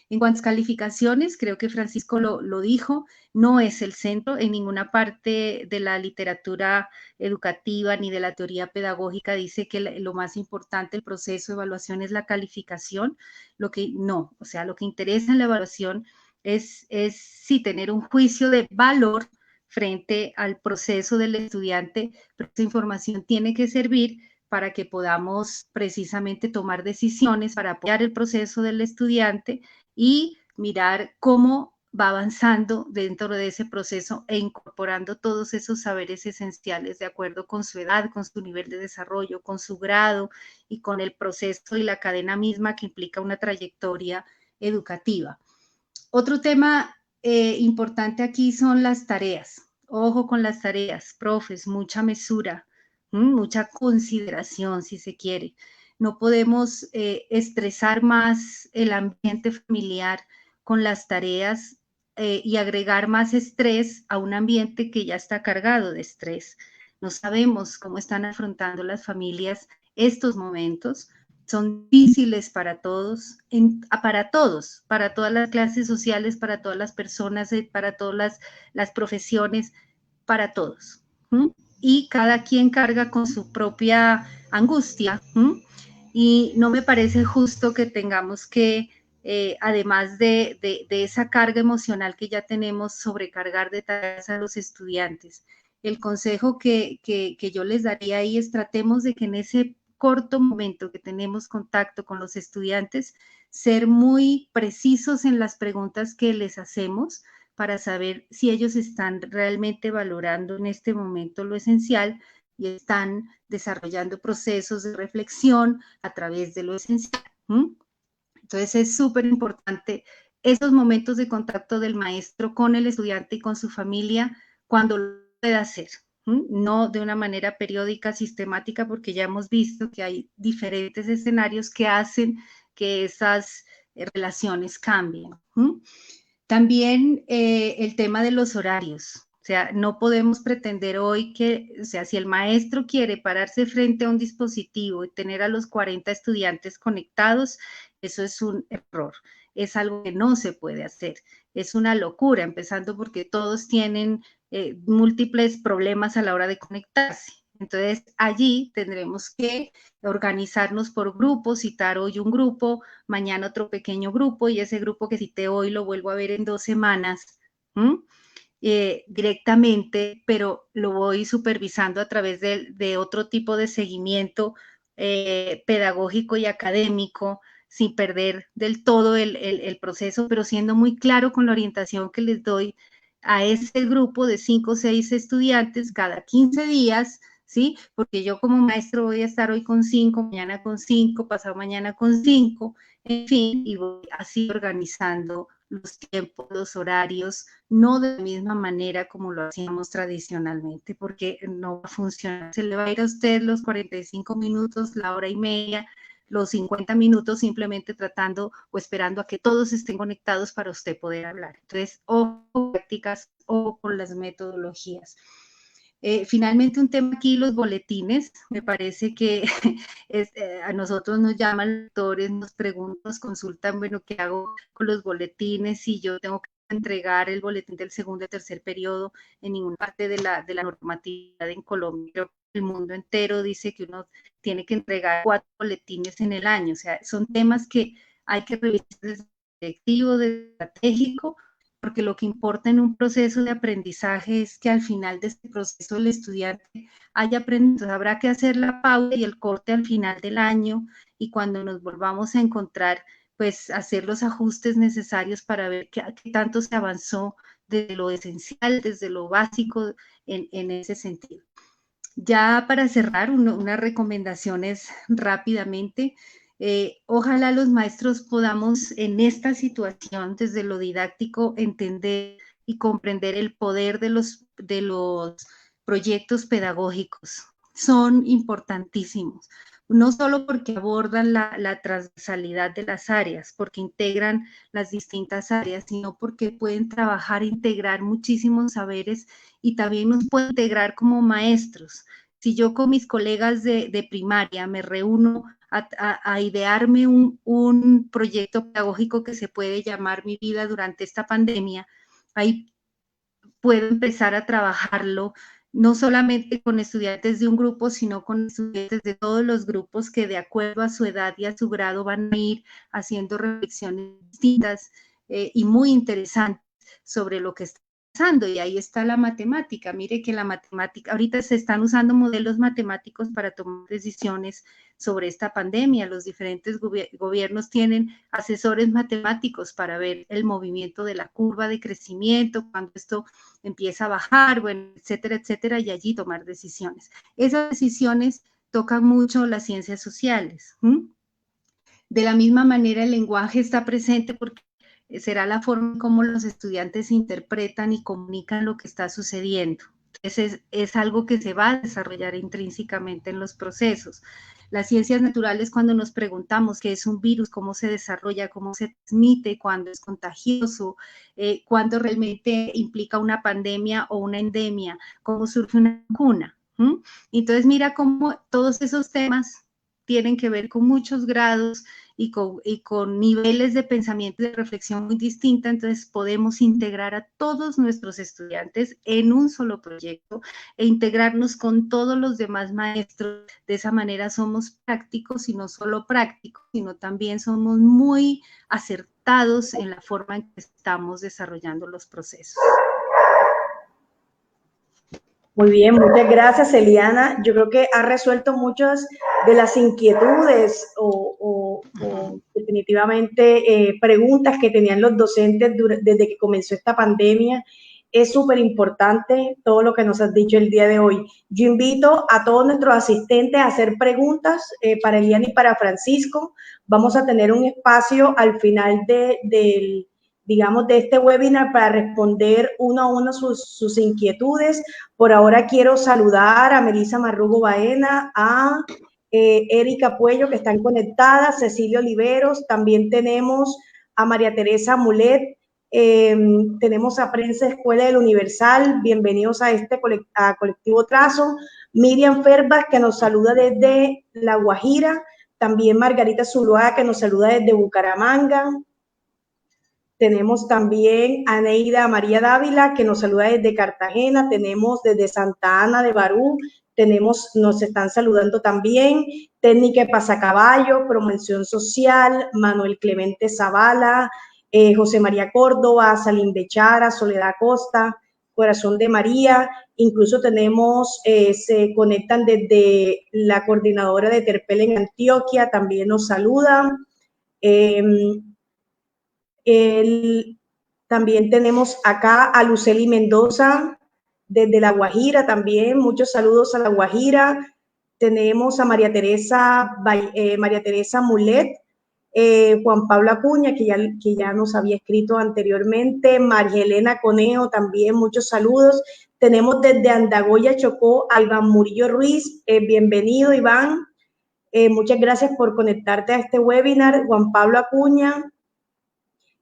Speaker 2: En cuanto a calificaciones, creo que Francisco lo dijo, no es el centro en ninguna parte de la literatura educativa ni de la teoría pedagógica dice que lo más importante, el proceso de evaluación es la calificación, lo que no, o sea, lo que interesa en la evaluación es sí tener un juicio de valor frente al proceso del estudiante, pero esa información tiene que servir para que podamos precisamente tomar decisiones para apoyar el proceso del estudiante y mirar cómo va avanzando dentro de ese proceso e incorporando todos esos saberes esenciales de acuerdo con su edad, con su nivel de desarrollo, con su grado y con el proceso y la cadena misma que implica una trayectoria educativa. Otro tema importante aquí son las tareas. Ojo con las tareas, profes, mucha mesura, mucha consideración si se quiere. No podemos estresar más el ambiente familiar con las tareas y agregar más estrés a un ambiente que ya está cargado de estrés. No sabemos cómo están afrontando las familias estos momentos. Son difíciles para todos, para todas las clases sociales, para todas las personas, para todas las profesiones, para todos. Y cada quien carga con su propia angustia. Y no me parece justo que tengamos que, además de esa carga emocional que ya tenemos, sobrecargar de tareas a los estudiantes. El consejo que yo les daría ahí es tratemos de que en ese corto momento que tenemos contacto con los estudiantes, ser muy precisos en las preguntas que les hacemos para saber si ellos están realmente valorando en este momento lo esencial y están desarrollando procesos de reflexión a través de lo esencial. Entonces es súper importante esos momentos de contacto del maestro con el estudiante y con su familia cuando lo pueda hacer. No de una manera periódica, sistemática, porque ya hemos visto que hay diferentes escenarios que hacen que esas relaciones cambien. También el tema de los horarios. O sea, no podemos pretender hoy que, o sea, si el maestro quiere pararse frente a un dispositivo y tener a los 40 estudiantes conectados, eso es un error. Es algo que no se puede hacer. Es una locura, empezando porque todos tienen múltiples problemas a la hora de conectarse. Entonces, allí tendremos que organizarnos por grupos, citar hoy un grupo, mañana otro pequeño grupo, y ese grupo que cité hoy lo vuelvo a ver en 2 semanas directamente, pero lo voy supervisando a través de otro tipo de seguimiento pedagógico y académico, sin perder del todo el proceso, pero siendo muy claro con la orientación que les doy a ese grupo de 5 o 6 estudiantes cada 15 días, ¿sí? Porque yo como maestro voy a estar hoy con 5, mañana con 5, pasado mañana con 5, en fin, y voy así organizando los tiempos, los horarios, no de la misma manera como lo hacíamos tradicionalmente, porque no va a funcionar. Se le va a ir a usted los 45 minutos, la hora y media, los 50 minutos simplemente tratando o esperando a que todos estén conectados para usted poder hablar. Entonces, o con prácticas o con las metodologías. Finalmente, un tema aquí, los boletines. Me parece que a nosotros nos llaman lectores, nos preguntan, nos consultan, bueno, ¿qué hago con los boletines? Si yo tengo que entregar el boletín del segundo y tercer periodo en ninguna parte de la normatividad en Colombia. Creo que el mundo entero dice que uno tiene que entregar 4 boletines en el año. O sea, son temas que hay que revisar desde el directivo, desde el estratégico, porque lo que importa en un proceso de aprendizaje es que al final de este proceso el estudiante haya aprendido. Habrá que hacer la pausa y el corte al final del año, y cuando nos volvamos a encontrar, pues hacer los ajustes necesarios para ver qué tanto se avanzó desde lo esencial, desde lo básico en ese sentido. Ya para cerrar, unas recomendaciones rápidamente. Ojalá los maestros podamos en esta situación, desde lo didáctico, entender y comprender el poder de los proyectos pedagógicos. Son importantísimos, no solo porque abordan la transversalidad de las áreas, porque integran las distintas áreas, sino porque pueden trabajar, integrar muchísimos saberes y también nos pueden integrar como maestros. Si yo con mis colegas de primaria me reúno a idearme un proyecto pedagógico que se puede llamar Mi vida durante esta pandemia, ahí puedo empezar a trabajarlo no solamente con estudiantes de un grupo, sino con estudiantes de todos los grupos que de acuerdo a su edad y a su grado van a ir haciendo reflexiones distintas y muy interesantes sobre lo que está pasando. Y ahí está la matemática. Mire que la matemática, ahorita se están usando modelos matemáticos para tomar decisiones sobre esta pandemia. Los diferentes gobiernos tienen asesores matemáticos para ver el movimiento de la curva de crecimiento, cuando esto empieza a bajar, bueno, etcétera, etcétera, y allí tomar decisiones. Esas decisiones tocan mucho las ciencias sociales. De la misma manera, el lenguaje está presente porque será la forma en cómo los estudiantes interpretan y comunican lo que está sucediendo. Entonces, es algo que se va a desarrollar intrínsecamente en los procesos. Las ciencias naturales, cuando nos preguntamos qué es un virus, cómo se desarrolla, cómo se transmite, cuándo es contagioso, cuándo realmente implica una pandemia o una endemia, cómo surge una vacuna. Entonces, mira cómo todos esos temas tienen que ver con muchos grados y con niveles de pensamiento y de reflexión muy distinta. Entonces podemos integrar a todos nuestros estudiantes en un solo proyecto e integrarnos con todos los demás maestros. De esa manera somos prácticos, y no solo prácticos, sino también somos muy acertados en la forma en que estamos desarrollando los procesos.
Speaker 1: Muy bien, muchas gracias, Eliana. Yo creo que ha resuelto muchas de las inquietudes o definitivamente preguntas que tenían los docentes desde que comenzó esta pandemia. Es súper importante todo lo que nos has dicho el día de hoy. Yo invito a todos nuestros asistentes a hacer preguntas para Eliana y para Francisco. Vamos a tener un espacio al final de este webinar para responder uno a uno sus inquietudes. Por ahora quiero saludar a Melissa Marrugo Baena, a Erika Puello, que están conectadas, Cecilia Oliveros, también tenemos a María Teresa Mulet, tenemos a Prensa Escuela del Universal, bienvenidos a Colectivo Trazo, Miriam Ferbas, que nos saluda desde La Guajira, también Margarita Zuluaga, que nos saluda desde Bucaramanga. Tenemos también a Neida María Dávila, que nos saluda desde Cartagena. Tenemos desde Santa Ana de Barú. Nos están saludando también Técnica Pasacaballo, Promoción Social, Manuel Clemente Zavala, José María Córdoba, Salim Bechara, Soledad Costa, Corazón de María. Incluso tenemos, se conectan desde la coordinadora de Terpel en Antioquia, también nos saludan. También tenemos acá a Luceli Mendoza, desde La Guajira también, muchos saludos a La Guajira. Tenemos a María Teresa Mulet, Juan Pablo Acuña, que ya nos había escrito anteriormente, María Elena Conejo también, muchos saludos. Tenemos desde Andagoya, Chocó, a Iván Murillo Ruiz, bienvenido Iván, muchas gracias por conectarte a este webinar. Juan Pablo Acuña,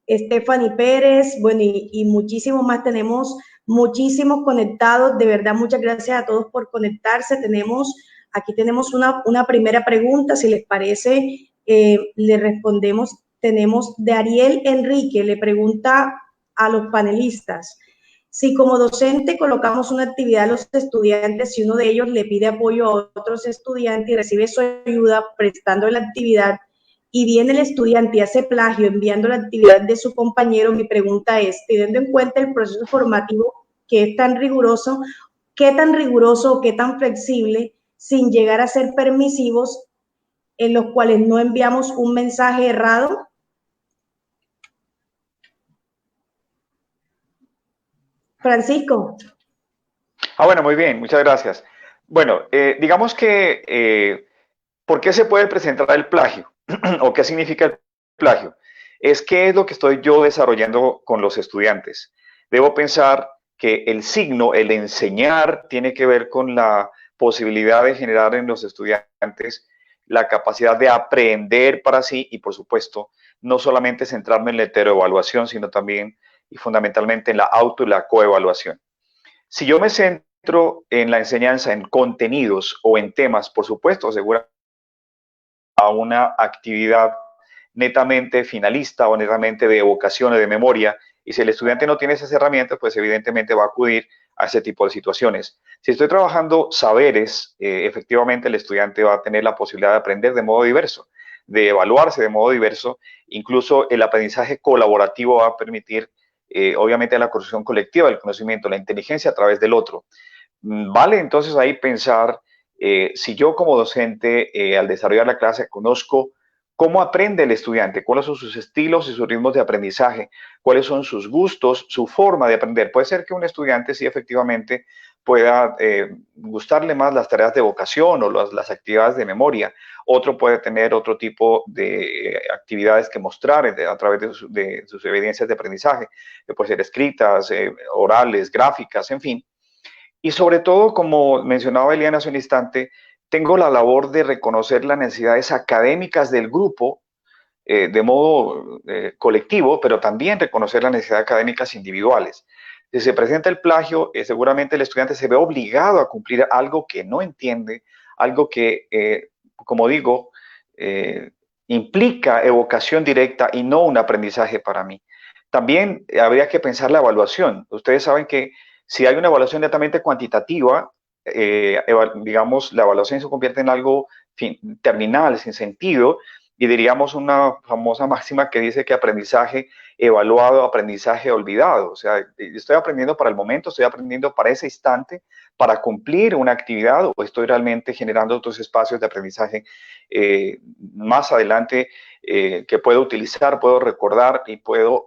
Speaker 1: Stephanie Pérez, bueno, y muchísimos más, tenemos muchísimos conectados, de verdad, muchas gracias a todos por conectarse. Aquí tenemos una primera pregunta, si les parece, le respondemos. Tenemos de Ariel Enrique, le pregunta a los panelistas, si como docente colocamos una actividad a los estudiantes, si uno de ellos le pide apoyo a otros estudiantes y recibe su ayuda prestando la actividad, y viene el estudiante y hace plagio enviando la actividad de su compañero, mi pregunta es, teniendo en cuenta el proceso formativo que es tan riguroso, ¿qué tan riguroso o qué tan flexible, sin llegar a ser permisivos, en los cuales no enviamos un mensaje errado? Francisco.
Speaker 3: Bueno, muy bien, muchas gracias. Bueno, digamos que, ¿por qué se puede presentar el plagio? ¿O qué significa el plagio? Es qué es lo que estoy yo desarrollando con los estudiantes. Debo pensar que el signo, el enseñar, tiene que ver con la posibilidad de generar en los estudiantes la capacidad de aprender para sí y, por supuesto, no solamente centrarme en la heteroevaluación, sino también y fundamentalmente en la auto y la coevaluación. Si yo me centro en la enseñanza, en contenidos o en temas, por supuesto, seguramente a una actividad netamente finalista o netamente de evocación o de memoria, y si el estudiante no tiene esas herramientas, pues evidentemente va a acudir a ese tipo de situaciones. Si estoy trabajando saberes, efectivamente el estudiante va a tener la posibilidad de aprender de modo diverso, de evaluarse de modo diverso, incluso el aprendizaje colaborativo va a permitir, obviamente, la construcción colectiva del conocimiento, la inteligencia a través del otro. Vale entonces ahí pensar, si yo como docente al desarrollar la clase conozco cómo aprende el estudiante, cuáles son sus estilos y sus ritmos de aprendizaje, cuáles son sus gustos, su forma de aprender. Puede ser que un estudiante sí efectivamente pueda gustarle más las tareas de vocación o las actividades de memoria. Otro puede tener otro tipo de actividades que mostrar a través de sus evidencias de aprendizaje, que pueden ser escritas, orales, gráficas, en fin. Y sobre todo, como mencionaba Eliana hace un instante, tengo la labor de reconocer las necesidades académicas del grupo de modo colectivo, pero también reconocer las necesidades académicas individuales. Si se presenta el plagio, seguramente el estudiante se ve obligado a cumplir algo que no entiende, algo que, como digo, implica evocación directa y no un aprendizaje para mí. También habría que pensar la evaluación. Ustedes saben que si hay una evaluación netamente cuantitativa, digamos, la evaluación se convierte en algo terminal, sin sentido, y diríamos una famosa máxima que dice que aprendizaje evaluado, aprendizaje olvidado. O sea, estoy aprendiendo para el momento, estoy aprendiendo para ese instante, para cumplir una actividad, o estoy realmente generando otros espacios de aprendizaje más adelante que puedo utilizar, puedo recordar y puedo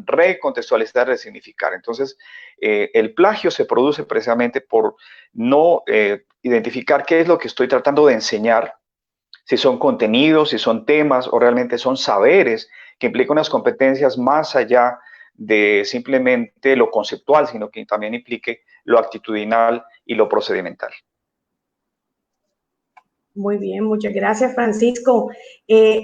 Speaker 3: recontextualizar, resignificar. Entonces, el plagio se produce precisamente por no identificar qué es lo que estoy tratando de enseñar, si son contenidos, si son temas o realmente son saberes que implican unas competencias más allá de simplemente lo conceptual, sino que también implique lo actitudinal y lo procedimental.
Speaker 1: Muy bien, muchas gracias, Francisco.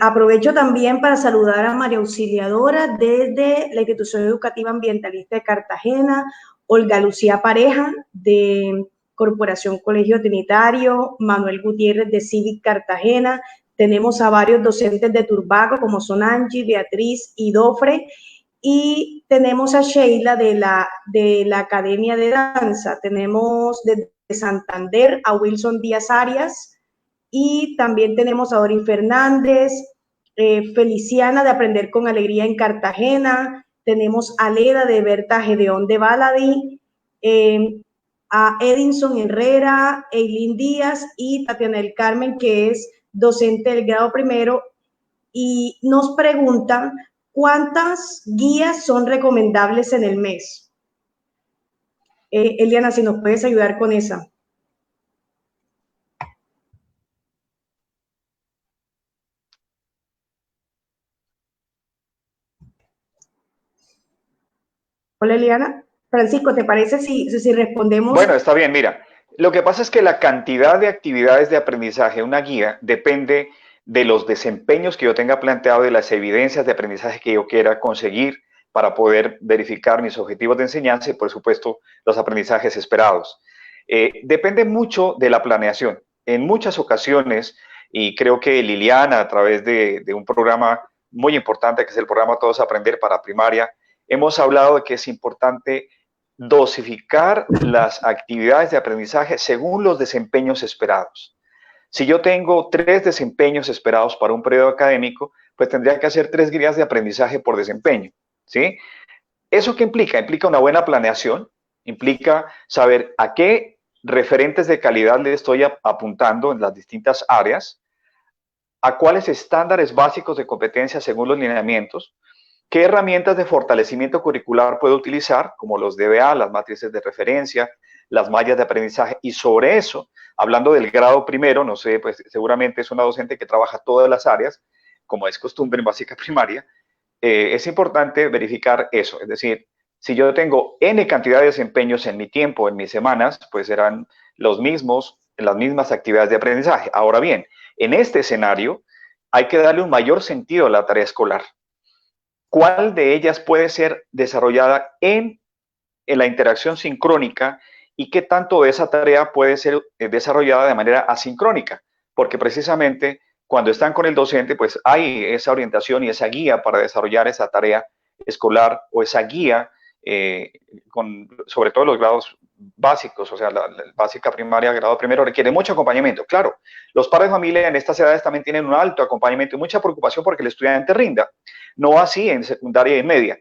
Speaker 1: Aprovecho también para saludar a María Auxiliadora desde la Institución Educativa Ambientalista de Cartagena, Olga Lucía Pareja de Corporación Colegio Trinitario, Manuel Gutiérrez de Civic Cartagena. Tenemos a varios docentes de Turbaco, como son Angie, Beatriz y Dofre. Y tenemos a Sheila de la Academia de Danza. Tenemos desde Santander a Wilson Díaz Arias. Y también tenemos a Dorin Fernández, Feliciana de Aprender con Alegría en Cartagena, tenemos a Leda de Berta Gedeón de Baladí, a Edinson Herrera, Eileen Díaz y Tatiana del Carmen, que es docente del grado primero, y nos preguntan cuántas guías son recomendables en el mes. Eliana, si nos puedes ayudar con esa. Hola, Eliana. Francisco, ¿te parece si respondemos?
Speaker 3: Bueno, está bien, mira. Lo que pasa es que la cantidad de actividades de aprendizaje, una guía, depende de los desempeños que yo tenga planteado, de las evidencias de aprendizaje que yo quiera conseguir para poder verificar mis objetivos de enseñanza y, por supuesto, los aprendizajes esperados. Depende mucho de la planeación. En muchas ocasiones, y creo que Liliana, a través de un programa muy importante, que es el programa Todos Aprender para Primaria, hemos hablado de que es importante dosificar las actividades de aprendizaje según los desempeños esperados. Si yo tengo 3 desempeños esperados para un periodo académico, pues tendría que hacer 3 guías de aprendizaje por desempeño, ¿sí? ¿Eso qué implica? Implica una buena planeación, implica saber a qué referentes de calidad le estoy apuntando en las distintas áreas, a cuáles estándares básicos de competencia según los lineamientos, qué herramientas de fortalecimiento curricular puedo utilizar, como los DBA, las matrices de referencia, las mallas de aprendizaje, y sobre eso, hablando del grado primero, no sé, pues seguramente es una docente que trabaja todas las áreas, como es costumbre en básica primaria, es importante verificar eso, es decir, si yo tengo N cantidad de desempeños en mi tiempo, en mis semanas, pues serán los mismos, las mismas actividades de aprendizaje. Ahora bien, en este escenario hay que darle un mayor sentido a la tarea escolar. ¿Cuál de ellas puede ser desarrollada en la interacción sincrónica y qué tanto de esa tarea puede ser desarrollada de manera asincrónica? Porque precisamente cuando están con el docente, pues hay esa orientación y esa guía para desarrollar esa tarea escolar o esa guía sobre todo los grados básicos, o sea, la básica primaria, grado primero, requiere mucho acompañamiento. Claro, los padres de familia en estas edades también tienen un alto acompañamiento y mucha preocupación porque el estudiante rinda. No así en secundaria y media.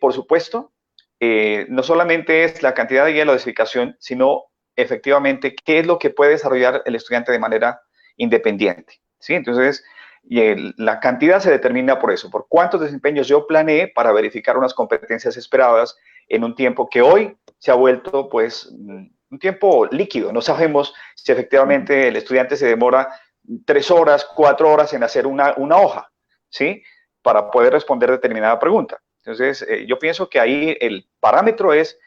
Speaker 3: Por supuesto, no solamente es la cantidad de guía de la dosificación, sino efectivamente qué es lo que puede desarrollar el estudiante de manera independiente, ¿sí? Entonces, la cantidad se determina por eso, por cuántos desempeños yo planeé para verificar unas competencias esperadas en un tiempo que hoy se ha vuelto, pues, un tiempo líquido. No sabemos si efectivamente el estudiante se demora 3 horas, 4 horas en hacer una hoja, ¿sí? Para poder responder determinada pregunta. Entonces, yo pienso que ahí el parámetro es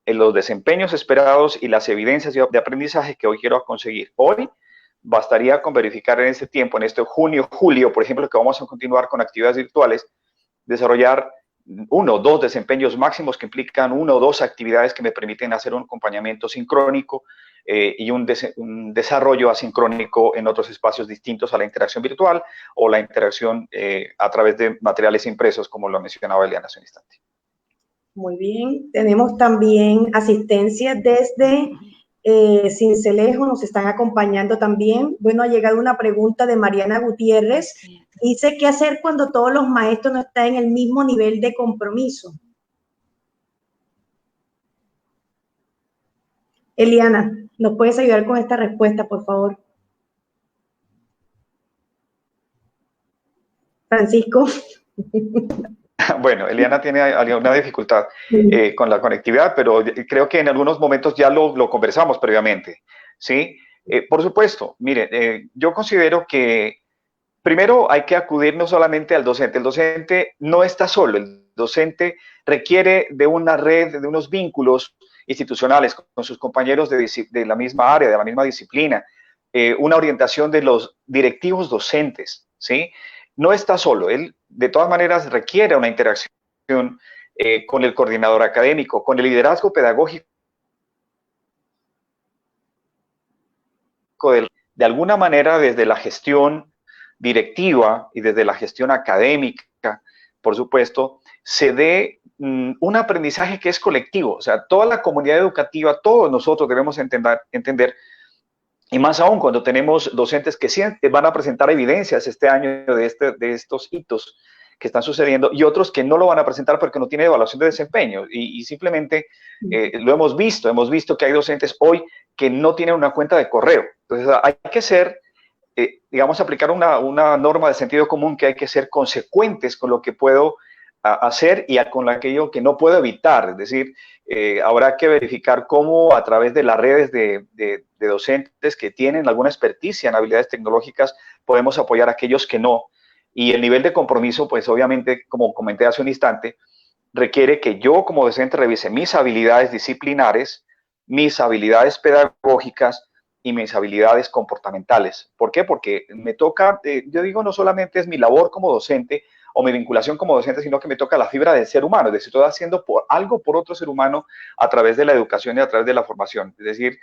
Speaker 3: los desempeños esperados y las evidencias de aprendizaje que hoy quiero conseguir. Hoy bastaría con verificar en este tiempo, en este junio, julio, por ejemplo, que vamos a continuar con actividades virtuales, desarrollar 1 o 2 desempeños máximos que implican 1 o 2 actividades que me permiten hacer un acompañamiento sincrónico y un desarrollo asincrónico en otros espacios distintos a la interacción virtual o la interacción a través de materiales impresos, como lo mencionaba Eliana hace un instante.
Speaker 1: Muy bien, tenemos también asistencia desde Cincelejo, nos están acompañando también. Bueno, ha llegado una pregunta de Mariana Gutiérrez. Dice, ¿qué hacer cuando todos los maestros no están en el mismo nivel de compromiso? Eliana, ¿nos puedes ayudar con esta respuesta, por favor? Francisco.
Speaker 3: Bueno, Eliana tiene alguna dificultad con la conectividad, pero creo que en algunos momentos ya lo conversamos previamente, ¿sí? Por supuesto, mire, yo considero que primero hay que acudir no solamente al docente. El docente no está solo, el docente requiere de una red, de unos vínculos institucionales con sus compañeros de la misma área, de la misma disciplina, una orientación de los directivos docentes, ¿sí? No está solo, él de todas maneras requiere una interacción con el coordinador académico, con el liderazgo pedagógico de alguna manera desde la gestión directiva y desde la gestión académica, por supuesto, se dé un aprendizaje que es colectivo. O sea, toda la comunidad educativa, todos nosotros debemos entender, y más aún cuando tenemos docentes que sí van a presentar evidencias este año de estos hitos que están sucediendo y otros que no lo van a presentar porque no tienen evaluación de desempeño y simplemente lo hemos visto que hay docentes hoy que no tienen una cuenta de correo. Entonces hay que ser, digamos, aplicar una norma de sentido común, que hay que ser consecuentes con lo que puedo hacer y con aquello que no puedo evitar. Es decir, habrá que verificar cómo a través de las redes de docentes que tienen alguna experticia en habilidades tecnológicas podemos apoyar a aquellos que no. Y el nivel de compromiso, pues obviamente, como comenté hace un instante, requiere que yo como docente revise mis habilidades disciplinares, mis habilidades pedagógicas y mis habilidades comportamentales. ¿Por qué? Porque me toca, yo digo, no solamente es mi labor como docente o mi vinculación como docente, sino que me toca la fibra del ser humano, es decir, estoy haciendo algo por otro ser humano a través de la educación y a través de la formación. Es decir,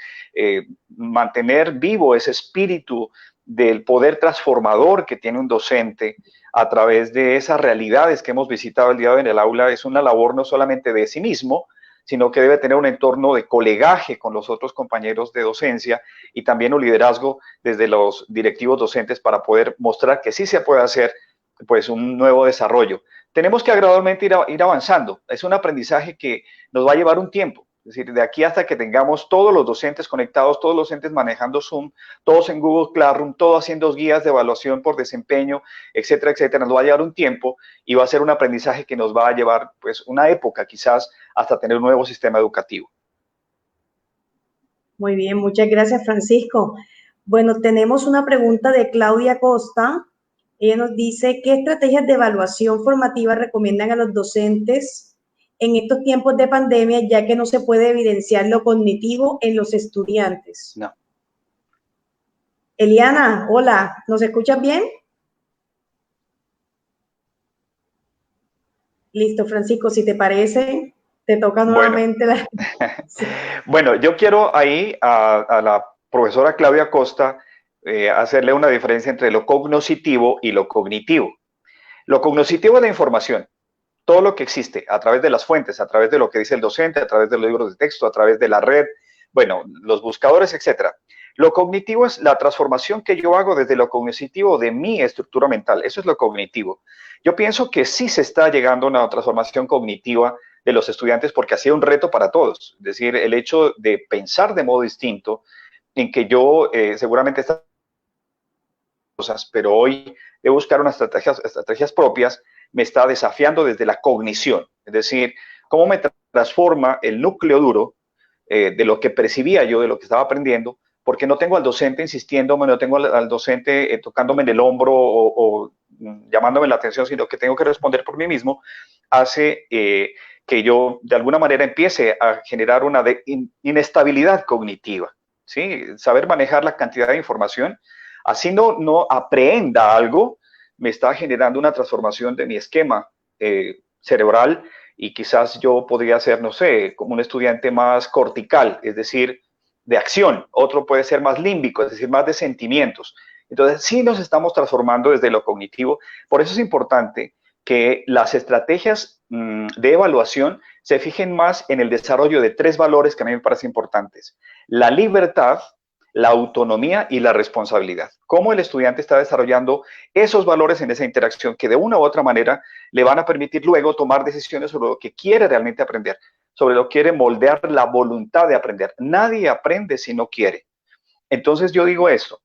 Speaker 3: mantener vivo ese espíritu del poder transformador que tiene un docente a través de esas realidades que hemos visitado el día de hoy en el aula es una labor no solamente de sí mismo, sino que debe tener un entorno de colegaje con los otros compañeros de docencia y también un liderazgo desde los directivos docentes para poder mostrar que sí se puede hacer pues un nuevo desarrollo. Tenemos que gradualmente ir avanzando. Es un aprendizaje que nos va a llevar un tiempo. Es decir, de aquí hasta que tengamos todos los docentes conectados, todos los docentes manejando Zoom, todos en Google Classroom, todos haciendo guías de evaluación por desempeño, etcétera, etcétera, nos va a llevar un tiempo y va a ser un aprendizaje que nos va a llevar pues una época quizás hasta tener un nuevo sistema educativo.
Speaker 1: Muy bien, muchas gracias, Francisco. Bueno, tenemos una pregunta de Claudia Costa. Ella nos dice, ¿qué estrategias de evaluación formativa recomiendan a los docentes en estos tiempos de pandemia, ya que no se puede evidenciar lo cognitivo en los estudiantes?
Speaker 3: No.
Speaker 1: Eliana, hola, ¿nos escuchas bien? Listo, Francisco, si te parece, te toca nuevamente
Speaker 3: la... Sí. Bueno, yo quiero ahí a la profesora Claudia Costa hacerle una diferencia entre lo cognoscitivo y lo cognitivo. Lo cognoscitivo es la información, todo lo que existe a través de las fuentes, a través de lo que dice el docente, a través de los libros de texto, a través de la red, bueno, los buscadores, etcétera. Lo cognitivo es la transformación que yo hago desde lo cognitivo de mi estructura mental. Eso es lo cognitivo. Yo pienso que sí se está llegando a una transformación cognitiva de los estudiantes porque ha sido un reto para todos. Es decir, el hecho de pensar de modo distinto, en que yo seguramente estas cosas, pero hoy de buscar unas estrategias propias, me está desafiando desde la cognición. Es decir, cómo me transforma el núcleo duro de lo que percibía yo, de lo que estaba aprendiendo, porque no tengo al docente insistiéndome, no tengo al docente tocándome en el hombro o llamándome la atención, sino que tengo que responder por mí mismo, hace que yo de alguna manera empiece a generar una inestabilidad cognitiva, ¿sí? Saber manejar la cantidad de información, así no aprehenda algo, me está generando una transformación de mi esquema cerebral y quizás yo podría ser, no sé, como un estudiante más cortical, es decir, de acción. Otro puede ser más límbico, es decir, más de sentimientos. Entonces, sí nos estamos transformando desde lo cognitivo. Por eso es importante que las estrategias de evaluación se fijen más en el desarrollo de 3 valores que a mí me parecen importantes. La libertad, la autonomía y la responsabilidad. Cómo el estudiante está desarrollando esos valores en esa interacción que de una u otra manera le van a permitir luego tomar decisiones sobre lo que quiere realmente aprender, sobre lo que quiere moldear la voluntad de aprender. Nadie aprende si no quiere. Entonces yo digo esto,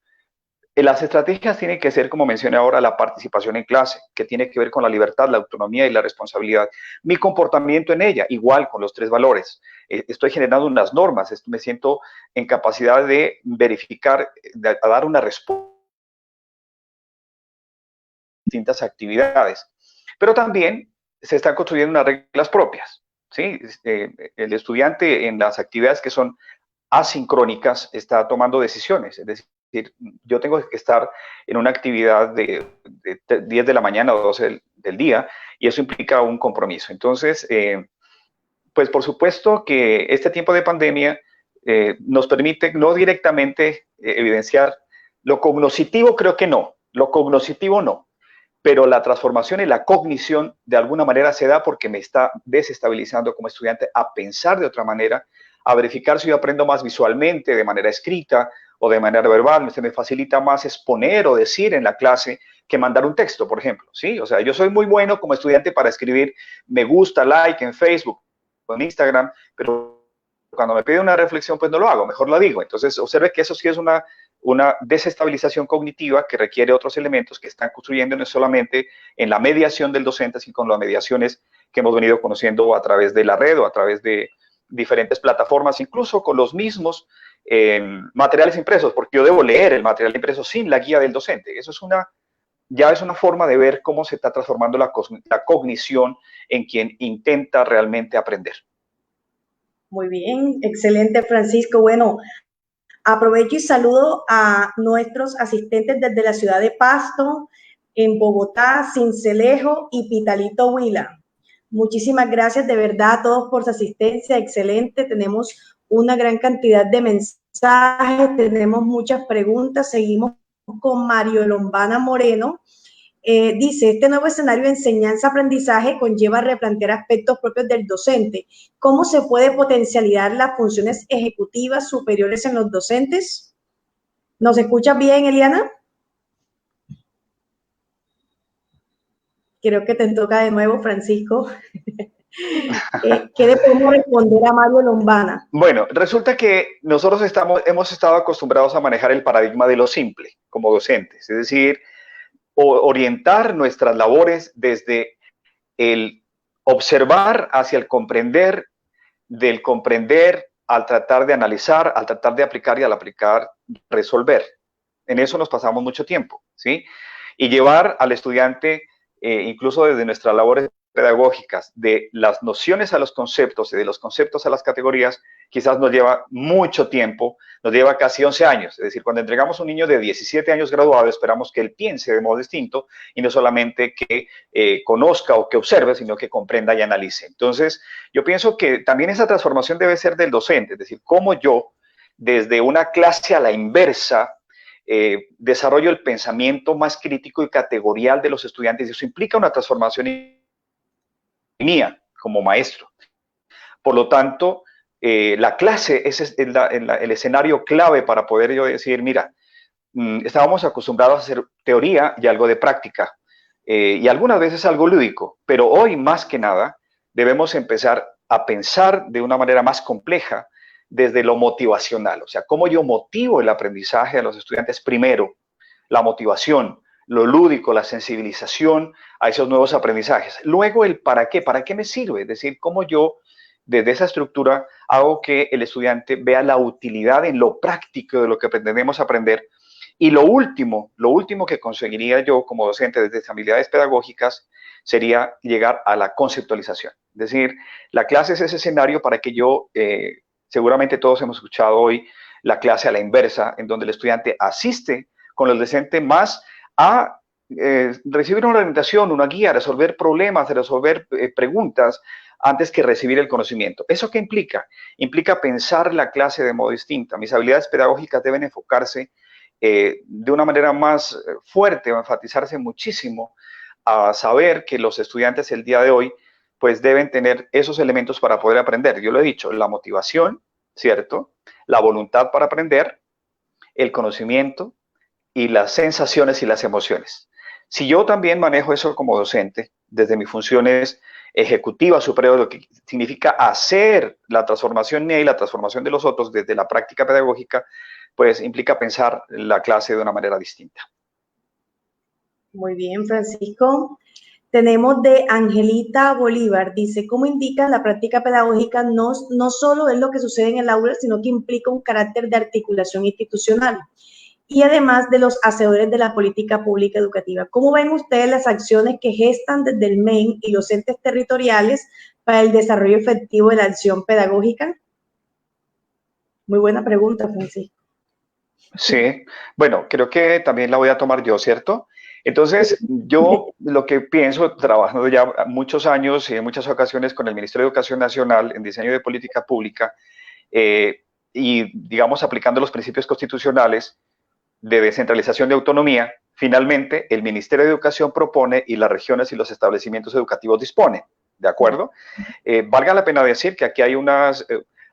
Speaker 3: las estrategias tienen que ser, como mencioné ahora, la participación en clase, que tiene que ver con la libertad, la autonomía y la responsabilidad. Mi comportamiento en ella, igual con los 3 valores. Estoy generando unas normas, me siento en capacidad de verificar, de dar una respuesta a distintas actividades. Pero también se están construyendo unas reglas propias, ¿sí? El estudiante en las actividades que son asincrónicas está tomando decisiones, es decir, yo tengo que estar en una actividad de 10 de la mañana o 12 del día y eso implica un compromiso. Entonces, pues por supuesto que este tiempo de pandemia nos permite no directamente evidenciar lo cognoscitivo, creo que no, lo cognoscitivo no, pero la transformación y la cognición de alguna manera se da porque me está desestabilizando como estudiante a pensar de otra manera, a verificar si yo aprendo más visualmente, de manera escrita o de manera verbal, se me facilita más exponer o decir en la clase que mandar un texto, por ejemplo, ¿sí? O sea, yo soy muy bueno como estudiante para escribir me gusta, like en Facebook o en Instagram, pero cuando me pide una reflexión, pues no lo hago, mejor la digo. Entonces, observe que eso sí es una una desestabilización cognitiva que requiere otros elementos que están construyendo no solamente en la mediación del docente, sino con las mediaciones que hemos venido conociendo a través de la red o a través de diferentes plataformas, incluso con los mismos materiales impresos, porque yo debo leer el material impreso sin la guía del docente. Eso es ya es una forma de ver cómo se está transformando la cognición en quien intenta realmente aprender.
Speaker 1: Muy bien, excelente, Francisco. Bueno, aprovecho y saludo a nuestros asistentes desde la ciudad de Pasto, en Bogotá, Sincelejo y Pitalito Huila. Muchísimas gracias de verdad a todos por su asistencia, excelente. Tenemos una gran cantidad de mensajes, tenemos muchas preguntas. Seguimos con Mario Lombana Moreno. Dice, este nuevo escenario de enseñanza-aprendizaje conlleva replantear aspectos propios del docente. ¿Cómo se puede potencializar las funciones ejecutivas superiores en los docentes? ¿Nos escuchas bien, Eliana? Creo que te toca de nuevo, Francisco. ¿Qué le podemos responder a Mario Lombana?
Speaker 3: Bueno, resulta que nosotros hemos estado acostumbrados a manejar el paradigma de lo simple como docentes, es decir, orientar nuestras labores desde el observar hacia el comprender, del comprender al tratar de analizar, al tratar de aplicar y al aplicar resolver. En eso nos pasamos mucho tiempo, ¿sí? Y llevar al estudiante, incluso desde nuestras labores pedagógicas, de las nociones a los conceptos y de los conceptos a las categorías, quizás nos lleva mucho tiempo, nos lleva casi 11 años. Es decir, cuando entregamos a un niño de 17 años graduado, esperamos que él piense de modo distinto y no solamente que conozca o que observe, sino que comprenda y analice. Entonces, yo pienso que también esa transformación debe ser del docente, es decir, cómo yo, desde una clase a la inversa, desarrollo el pensamiento más crítico y categorial de los estudiantes, y eso implica una transformación mía como maestro. Por lo tanto, la clase es el escenario clave para poder yo decir, mira, estábamos acostumbrados a hacer teoría y algo de práctica, y algunas veces algo lúdico, pero hoy más que nada debemos empezar a pensar de una manera más compleja desde lo motivacional, o sea, cómo yo motivo el aprendizaje de los estudiantes primero, la motivación, lo lúdico, la sensibilización a esos nuevos aprendizajes. Luego el para qué me sirve, es decir, cómo yo desde esa estructura hago que el estudiante vea la utilidad en lo práctico de lo que pretendemos aprender. Y lo último que conseguiría yo como docente desde habilidades pedagógicas sería llegar a la conceptualización. Es decir, la clase es ese escenario para que yo, seguramente todos hemos escuchado hoy la clase a la inversa, en donde el estudiante asiste con el docente más a recibir una orientación, una guía, resolver problemas, resolver preguntas antes que recibir el conocimiento. ¿Eso qué implica? Implica pensar la clase de modo distinto. Mis habilidades pedagógicas deben enfocarse de una manera más fuerte, enfatizarse muchísimo a saber que los estudiantes el día de hoy pues deben tener esos elementos para poder aprender. Yo lo he dicho, la motivación, ¿cierto? La voluntad para aprender, el conocimiento y las sensaciones y las emociones. Si yo también manejo eso como docente, desde mis funciones ejecutivas superiores, lo que significa hacer la transformación mía y la transformación de los otros desde la práctica pedagógica, pues implica pensar la clase de una manera distinta.
Speaker 1: Muy bien, Francisco. Tenemos de Angelita Bolívar, dice, ¿cómo indica la práctica pedagógica? No solo es lo que sucede en el aula, sino que implica un carácter de articulación institucional y además de los hacedores de la política pública educativa. ¿Cómo ven ustedes las acciones que gestan desde el MEN y los entes territoriales para el desarrollo efectivo de la acción pedagógica? Muy buena pregunta, Francisco.
Speaker 3: Sí, bueno, creo que también la voy a tomar yo, ¿cierto? Entonces, yo lo que pienso, trabajando ya muchos años y en muchas ocasiones con el Ministerio de Educación Nacional en diseño de política pública y, digamos, aplicando los principios constitucionales de descentralización de autonomía, finalmente el Ministerio de Educación propone y las regiones y los establecimientos educativos disponen, ¿de acuerdo? Valga la pena decir que aquí hay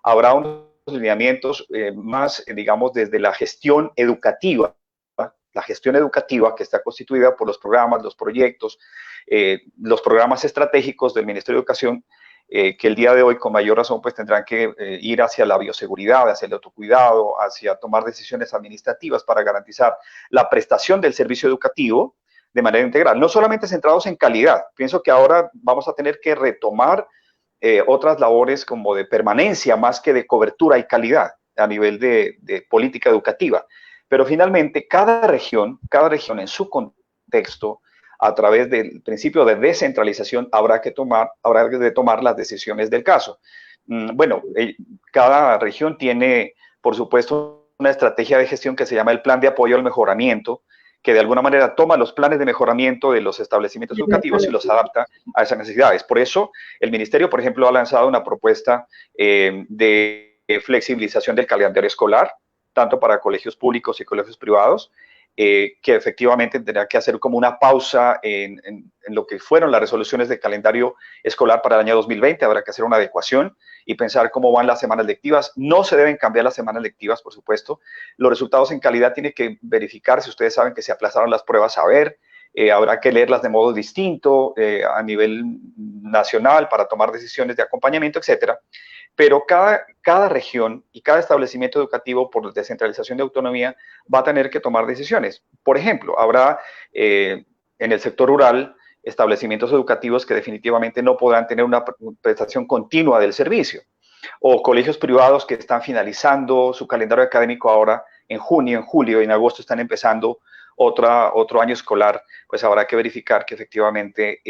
Speaker 3: habrá unos lineamientos más, digamos, desde la gestión educativa que está constituida por los programas, los proyectos, los programas estratégicos del Ministerio de Educación que el día de hoy con mayor razón pues tendrán que ir hacia la bioseguridad, hacia el autocuidado, hacia tomar decisiones administrativas para garantizar la prestación del servicio educativo de manera integral, no solamente centrados en calidad. Pienso que ahora vamos a tener que retomar otras labores como de permanencia más que de cobertura y calidad a nivel de política educativa. Pero finalmente cada región en su contexto, a través del principio de descentralización, habrá de tomar las decisiones del caso. Bueno, cada región tiene, por supuesto, una estrategia de gestión que se llama el Plan de Apoyo al Mejoramiento, que de alguna manera toma los planes de mejoramiento de los establecimientos educativos y los adapta a esas necesidades. Por eso, el Ministerio, por ejemplo, ha lanzado una propuesta de flexibilización del calendario escolar, tanto para colegios públicos y colegios privados, que efectivamente tendrá que hacer como una pausa en lo que fueron las resoluciones de calendario escolar para el año 2020. Habrá que hacer una adecuación y pensar cómo van las semanas lectivas. No se deben cambiar las semanas lectivas, por supuesto. Los resultados en calidad tienen que verificarse. Ustedes saben que se aplazaron las pruebas a ver. Habrá que leerlas de modo distinto a nivel nacional para tomar decisiones de acompañamiento, etcétera. Pero cada región y cada establecimiento educativo, por descentralización de autonomía, va a tener que tomar decisiones. Por ejemplo, habrá en el sector rural establecimientos educativos que definitivamente no podrán tener una prestación continua del servicio, o colegios privados que están finalizando su calendario académico ahora en junio, en julio y en agosto están empezando otro año escolar, pues habrá que verificar que efectivamente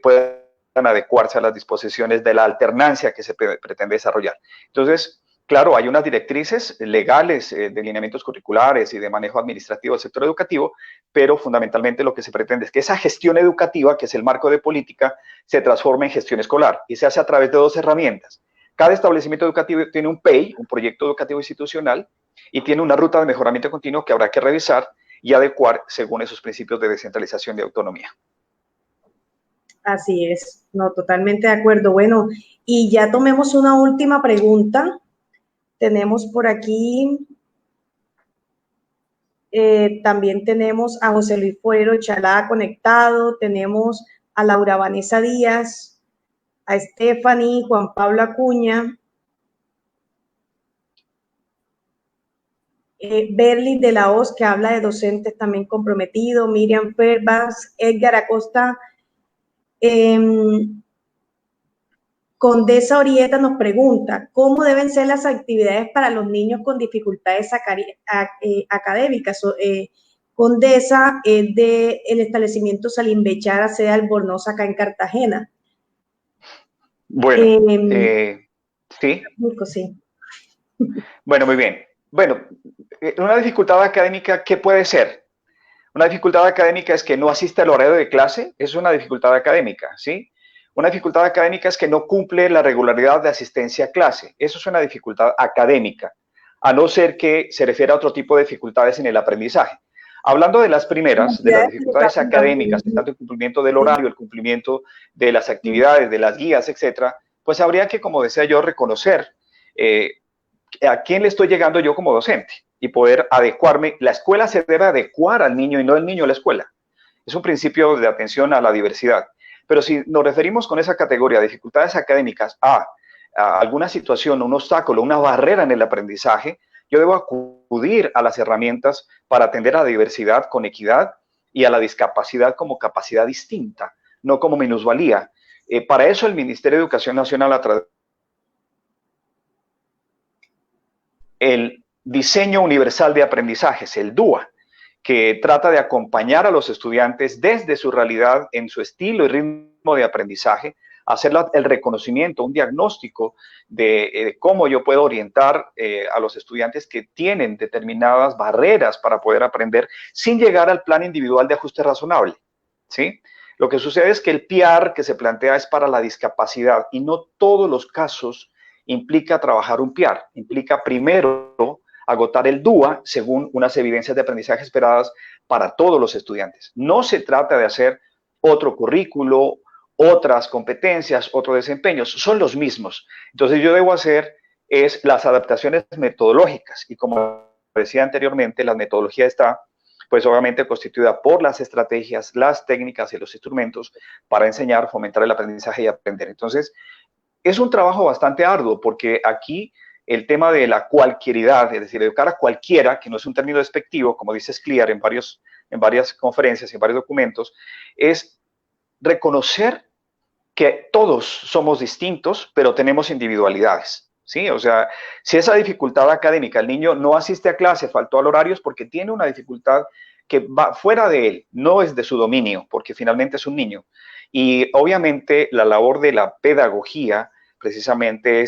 Speaker 3: puedan adecuarse a las disposiciones de la alternancia que se pretende desarrollar. Entonces, claro, hay unas directrices legales de lineamientos curriculares y de manejo administrativo del sector educativo, pero fundamentalmente lo que se pretende es que esa gestión educativa, que es el marco de política, se transforme en gestión escolar y se hace a través de dos herramientas. Cada establecimiento educativo tiene un PEI, un proyecto educativo institucional, y tiene una ruta de mejoramiento continuo que habrá que revisar y adecuar según esos principios de descentralización y autonomía.
Speaker 1: Así es, no, totalmente de acuerdo. Bueno, y ya tomemos una última pregunta. Tenemos por aquí, también tenemos a José Luis Forero Chalá conectado, tenemos a Laura Vanessa Díaz, a Stephanie, Juan Pablo Acuña, Berly de la Hoz, que habla de docentes también comprometidos, Miriam Ferbas, Edgar Acosta. Condesa Orieta nos pregunta, ¿cómo deben ser las actividades para los niños con dificultades académicas? Condesa es del establecimiento Salimbechara, sede Albornoz, acá en Cartagena.
Speaker 3: Bueno, sí.
Speaker 1: Sí.
Speaker 3: Bueno, muy bien. Bueno, una dificultad académica, ¿qué puede ser? Una dificultad académica es que no asiste al horario de clase, es una dificultad académica, ¿sí? Una dificultad académica es que no cumple la regularidad de asistencia a clase, eso es una dificultad académica, a no ser que se refiera a otro tipo de dificultades en el aprendizaje. Hablando de las primeras, de las dificultades académicas, tanto el cumplimiento del horario, el cumplimiento de las actividades, de las guías, etcétera, pues habría que, como decía yo, reconocer a quién le estoy llegando yo como docente y poder adecuarme. La escuela se debe adecuar al niño y no el niño a la escuela. Es un principio de atención a la diversidad. Pero si nos referimos con esa categoría de dificultades académicas a alguna situación, un obstáculo, una barrera en el aprendizaje, yo debo acudir a las herramientas para atender a la diversidad con equidad y a la discapacidad como capacidad distinta, no como minusvalía. Para eso el Ministerio de Educación Nacional, a través el Diseño Universal de Aprendizajes, el DUA, que trata de acompañar a los estudiantes desde su realidad, en su estilo y ritmo de aprendizaje, hacer el reconocimiento, un diagnóstico de cómo yo puedo orientar a los estudiantes que tienen determinadas barreras para poder aprender sin llegar al plan individual de ajuste razonable, ¿sí? Lo que sucede es que el PIAR que se plantea es para la discapacidad y no todos los casos implica trabajar un PIAR, implica primero agotar el DUA según unas evidencias de aprendizaje esperadas para todos los estudiantes. No se trata de hacer otro currículo, otras competencias, otros desempeños, son los mismos. Entonces yo debo hacer las adaptaciones metodológicas y como decía anteriormente, la metodología está pues obviamente constituida por las estrategias, las técnicas y los instrumentos para enseñar, fomentar el aprendizaje y aprender. Entonces, es un trabajo bastante arduo porque aquí el tema de la cualquieridad, es decir, educar a cualquiera, que no es un término despectivo, como dice Scliar en varias conferencias y en varios documentos, es reconocer que todos somos distintos, pero tenemos individualidades, ¿sí? O sea, si esa dificultad académica, el niño no asiste a clase, faltó al horario, es porque tiene una dificultad que va fuera de él, no es de su dominio, porque finalmente es un niño. Y obviamente la labor de la pedagogía precisamente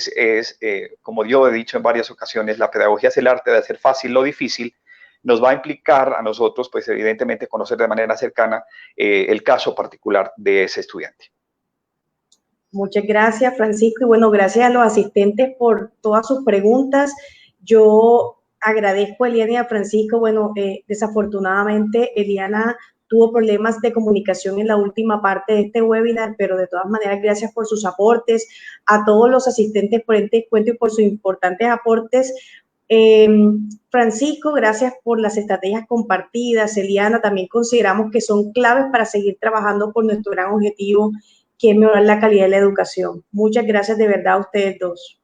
Speaker 3: como yo he dicho en varias ocasiones, la pedagogía es el arte de hacer fácil lo difícil. Nos va a implicar a nosotros, pues evidentemente, conocer de manera cercana el caso particular de ese estudiante.
Speaker 1: Muchas gracias, Francisco. Y bueno, gracias a los asistentes por todas sus preguntas. Yo agradezco a Eliana y a Francisco. Bueno, desafortunadamente Eliana tuvo problemas de comunicación en la última parte de este webinar, pero de todas maneras, gracias por sus aportes. A todos los asistentes por este encuentro y por sus importantes aportes. Francisco, gracias por las estrategias compartidas. Eliana, también consideramos que son claves para seguir trabajando por nuestro gran objetivo, que es mejorar la calidad de la educación. Muchas gracias de verdad a ustedes dos.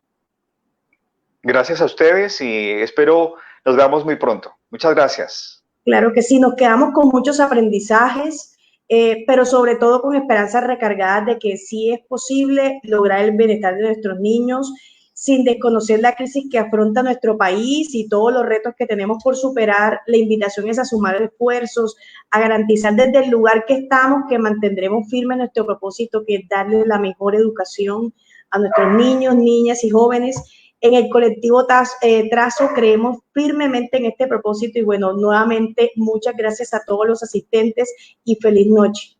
Speaker 3: Gracias a ustedes y espero nos veamos muy pronto. Muchas gracias.
Speaker 1: Claro que sí, nos quedamos con muchos aprendizajes, pero sobre todo con esperanzas recargadas de que sí es posible lograr el bienestar de nuestros niños sin desconocer la crisis que afronta nuestro país y todos los retos que tenemos por superar. La invitación es a sumar esfuerzos, a garantizar desde el lugar que estamos que mantendremos firme nuestro propósito, que es darle la mejor educación a nuestros niños, niñas y jóvenes. En el colectivo Trazo creemos firmemente en este propósito y bueno, nuevamente muchas gracias a todos los asistentes y feliz noche.